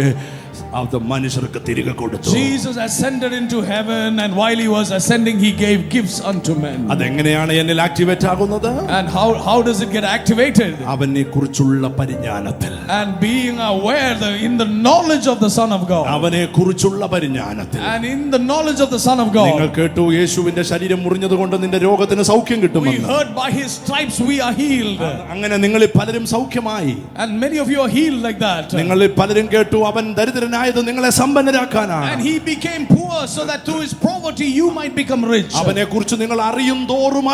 അത് മനുഷ്യർക്ക് തിരികെ കൊടുത്തു. Jesus ascended into heaven, and while he was ascending, he gave gifts unto men. അതെങ്ങനെയാണ് എന്നിൽ ആക്ടിവേറ്റ് ആകുന്നത്? And how does it get activated? അവനെ കുറിച്ചുള്ള പരിജ്ഞാനത്തിൽ, And being aware in the knowledge of the Son of God. അവനെ കുറിച്ചുള്ള പരിജ്ഞാനത്തിൽ. And in the knowledge of the Son of നിങ്ങൾ God. കേട്ടു യേശുവിന്റെ ശരീരം മുറിഞ്ഞത് കൊണ്ട് നിന്റെ രോഗത്തിന് സൗഖ്യം We കിട്ടുമെന്ന്. heard by his stripes we are healed. അങ്ങനെ നിങ്ങളിൽ പലരും സൗഖ്യമായി. And many of you are healed like that. നിങ്ങളിൽ പലരും കേട്ടു അവൻ ദരിദ്രനായത് നിങ്ങളെ സമ്പന്നരാക്കാനാണ്. And he became poor so that through his poverty you might become rich. അവനെ കുറിച്ച് നിങ്ങൾ അറിയും തോറും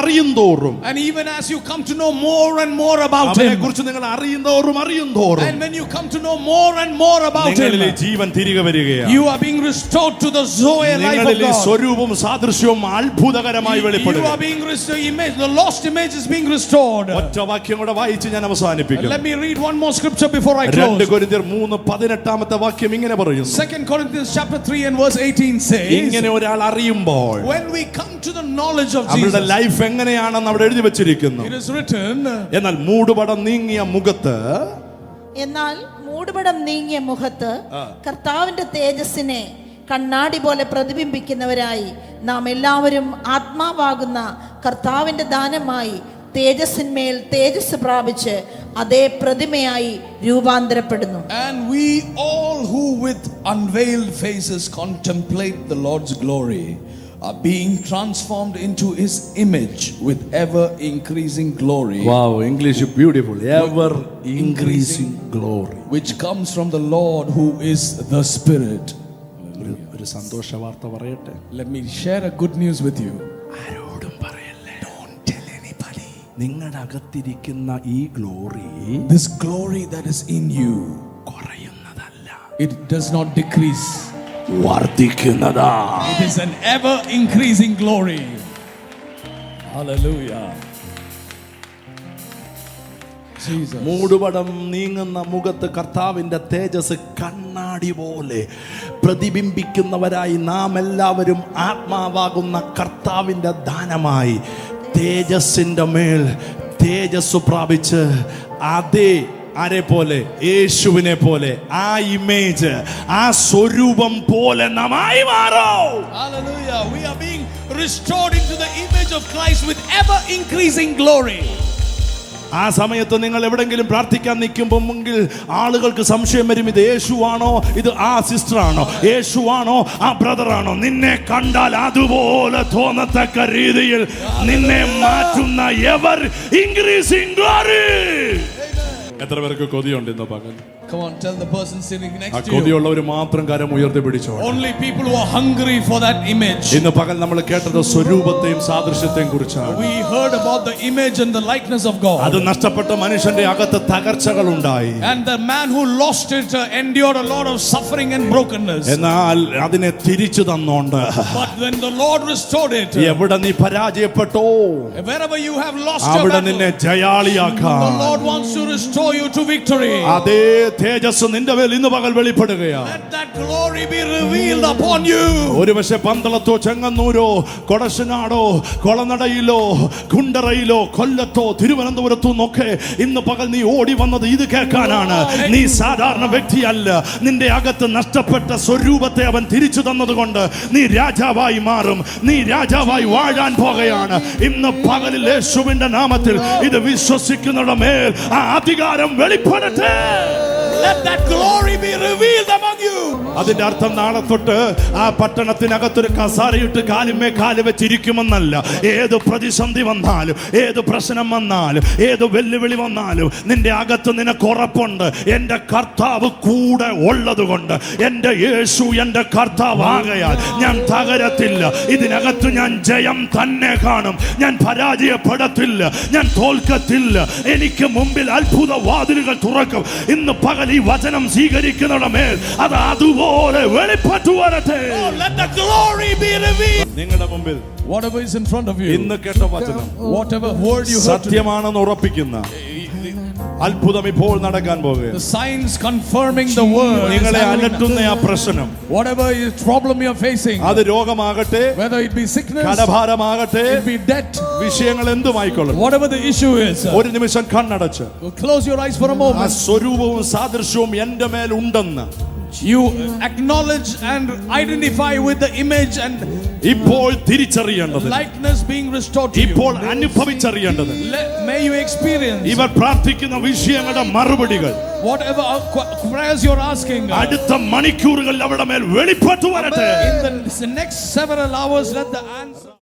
And even as you come to know more and more about അവനെ him, കുറിച്ച് നിങ്ങൾ അറിയും തോറും and when you come to know more and more about നിങ്ങളിലെ him, ജീവൻ തിരികെ വരികയാണ്. you are being restored to the Zoe life of നിങ്ങളിലെ God. സ്വരൂപവും സാദൃശ്യവും അത്ഭുതകരമായി You വെളിപ്പെടുക. are being restored. The lost image is being restored. ഒറ്റ വാക്യം കൂടെ വായിച്ച് ഞാൻ അവസാനിപ്പിക്കും. Let me read one more scripture before I 2 close. കൊരിന്ത്യർ 3:18 വാക്യം ഇങ്ങനെ പറയുന്നു. 2 Corinthians chapter 3 and verse 18 says, ഇങ്ങനെ ഒരാൾ അറിയുമ്പോൾ when we come to the knowledge of അവരുടെ Jesus, ലൈഫ് എങ്ങനെയാണെന്ന് അവിടെ എഴുതി വെച്ചിരിക്കുന്നു. it is written, എന്നാൽ മൂടുപടം നീങ്ങിയ മുഖത്ത്, എന്നാൽ മൂടുപടം നീങ്ങിയ മുഖത്ത് കർത്താവിന്റെ തേജസ്സിനെ കണ്ണാടി പോലെ പ്രതിബിംബിക്കുന്നവരായി നാം എല്ലാവരും ആത്മാവാകുന്ന കർത്താവിൻ്റെ ദാനമായി തേജസ്സിന്മേൽ തേജസ് പ്രാപിച്ച് അതേ പ്രതിമയായി രൂപാന്തരപ്പെടുന്നു. And we all who with unveiled faces contemplate the Lord's glory are being transformed into his image with ever increasing glory. Wow, English beautiful. Ever increasing glory. Which comes from the Lord who is the Spirit. ഒരു സന്തോഷ വാർത്ത പറയട്ടെ. Let me share a good news with you. ആരോടും പറയല്ലേ. Don't tell anybody. നിങ്ങളുടെ അകത്തിരിക്കുന്ന ഈ glory, This glory that is in you, കുറയുന്നതല്ല, it does not decrease. വർദ്ധിക്കുന്നതാ. It is an ever increasing glory. Hallelujah. Jesus. മൂടുപടം നീങ്ങുന്ന മുഖത്ത് കർത്താവിന്റെ തേജസ് കണ്ണാടി പോലെ പ്രതിബിംബിക്കുന്നവരായി നാം എല്ലാവരും ആത്മാവാകുന്ന കർത്താവിന്റെ ദാനമായി തേജസ്സിന്റെ മേൽ തേജസ് പ്രാപിച്ച് അതേ ആരെ പോലെ, യേശുവിനെ പോലെ, ആ ഇമേജ്, ആ സ്വരൂപം പോലെ നമായി മാറും. Hallelujah. We are being restored into the image of Christ with ever increasing glory. ആ സമയത്ത് നിങ്ങൾ എവിടെങ്കിലും പ്രാർത്ഥിക്കാൻ നിൽക്കുമ്പോൾ ആളുകൾക്ക് സംശയം വരും, ഇത് യേശുവാണോ, ഇത് ആ സിസ്റ്റർ ആണോ, യേശുവാണോ ആ ബ്രദർ ആണോ. നിന്നെ കണ്ടാൽ അതുപോലെ തോന്നത്തക്ക രീതിയിൽ നിന്നെ മാറ്റുന്ന എവർ ഇൻക്രീസിംഗ് ഗ്ലോറി. എത്ര പേർക്ക് കൊതിയുണ്ട് ഇന്ന് പകൽ? Come on, tell the person sitting ആ next to you. കൊതിയുള്ളവർ മാത്രം കരം ഉയർത്തി പിടിച്ചോ. Only people who are hungry for that image. ഇന്ന് പകൽ നമ്മൾ കേട്ടത് സ്വരൂപത്തെയും സാദൃശ്യത്തെയും കുറിച്ചാണ്. We heard about the image and the likeness of God. അത് നഷ്ടപ്പെട്ട മനുഷ്യന്റെ അകത്ത് തകർച്ചകൾ ഉണ്ടായി. And the man who lost it endured a lot of suffering and brokenness. എന്നാൽ അതിനെ തിരിച്ചു തന്നോണ്ട് But when the Lord restored it, എവിടെ നീ പരാജയപ്പെട്ടോ wherever you have lost your അവിടെ battle, നിന്നെ ജയാളിയാക്കാം. the Lord wants to restore you to victory. അതേ തേജസ് നിന്റെ മേൽ ഇന്ന് പകൽ വെളിപ്പെടുകയാണ്. Let that glory be revealed upon you. ഒരുപക്ഷെ പന്തളത്തോ ചെങ്ങന്നൂരോ കൊടശനാടോ കൊളനടയിലോ കുണ്ടറയിലോ കൊല്ലത്തോ തിരുവനന്തപുരത്തോ ഒക്കെ ഇന്ന് പകൽ നീ ഓടി വന്നത് ഇത് കേൾക്കാനാണ്. നീ സാധാരണ വ്യക്തിയല്ല. നിന്റെ അകത്ത് നഷ്ടപ്പെട്ട സ്വരൂപത്തെ അവൻ തിരിച്ചു തന്നതുകൊണ്ട് നീ രാജാവായി മാറും. നീ രാജാവായി വാഴാൻ പോകുകയാണ്. ഇന്ന് പകലിൽ യേശുവിന്റെ നാമത്തിൽ ഇത് വിശ്വസിക്കുന്നവരുടെ മേൽ ആ അധികാരം വെളിപ്പെടട്ടെ. Let that glory be revealed among you. അതിന്റെ അർത്ഥം നാളെ തൊട്ട് ആ പട്ടണത്തിനകത്തൊരു കസാരയിട്ട് കാലിന്മേ കാല് വെച്ചിരിക്കുമെന്നല്ല. ഏത് പ്രതിസന്ധി വന്നാലും, ഏത് പ്രശ്നം വന്നാലും, ഏത് വെല്ലുവിളി വന്നാലും നിന്റെ അകത്ത് നിനക്ക് ഉറപ്പുണ്ട്, എന്റെ കർത്താവ് കൂടെ ഉള്ളത് കൊണ്ട്, എന്റെ യേശു എന്റെ കർത്താവാകയാൽ ഞാൻ തകരത്തില്ല. ഇതിനകത്ത് ഞാൻ ജയം തന്നെ കാണും. ഞാൻ പരാജയപ്പെടത്തില്ല, ഞാൻ തോൽക്കത്തില്ല. എനിക്ക് മുമ്പിൽ അത്ഭുത വാതിലുകൾ തുറക്കും. ഇന്ന് പകൽ ഈ വചനം സ്വീകരിക്കുന്നവരുടെ മേൽ അത് അതുപോലെ വെളിപ്പെട്ടു വരട്ടെ. Let the glory be revealed. നിങ്ങളുടെ മുമ്പിൽ Whatever is in front of you, ഇന്ന് കേട്ട വചനം whatever word you heard today, സത്യമാണെന്ന് ഉറപ്പിക്കുന്ന അത്ഭുതം ഇപ്പോൾ നടക്കാൻ പോകുകയാണ്. the signs confirming the word. നിങ്ങളെ അലട്ടുന്ന ആ പ്രശ്നം, Whatever is problem you are facing, അത് രോഗമാകട്ടെ, whether it be sickness, കടഭാരമാകട്ടെ, it be debt, വിഷയങ്ങൾ എന്തുമായിക്കൊള്ളും, whatever the issue is, ഒരു നിമിഷം കണ്ണടച്ച് close your eyes for a ആ moment. സ്വരൂപവും സാദൃശ്യവും എന്റെ മേൽ ഉണ്ടെന്ന് You acknowledge and identify with the image and ഇപ്പോൾ തിരിച്ചറിയേണ്ടത്, likeness being restored to you. ഇപ്പോൾ അനുഭവിച്ചറിയേണ്ടത്, May you experience ഇവർ പ്രാർത്ഥിക്കുന്ന വിഷയങ്ങളുടെ മറുപടികൾ whatever prayers you're asking. അടുത്ത മണിക്കൂറുകളിൽ അവിടെ മേൽ വെളിപ്പെട്ടു വരട്ടെ. In the next several hours, let the answer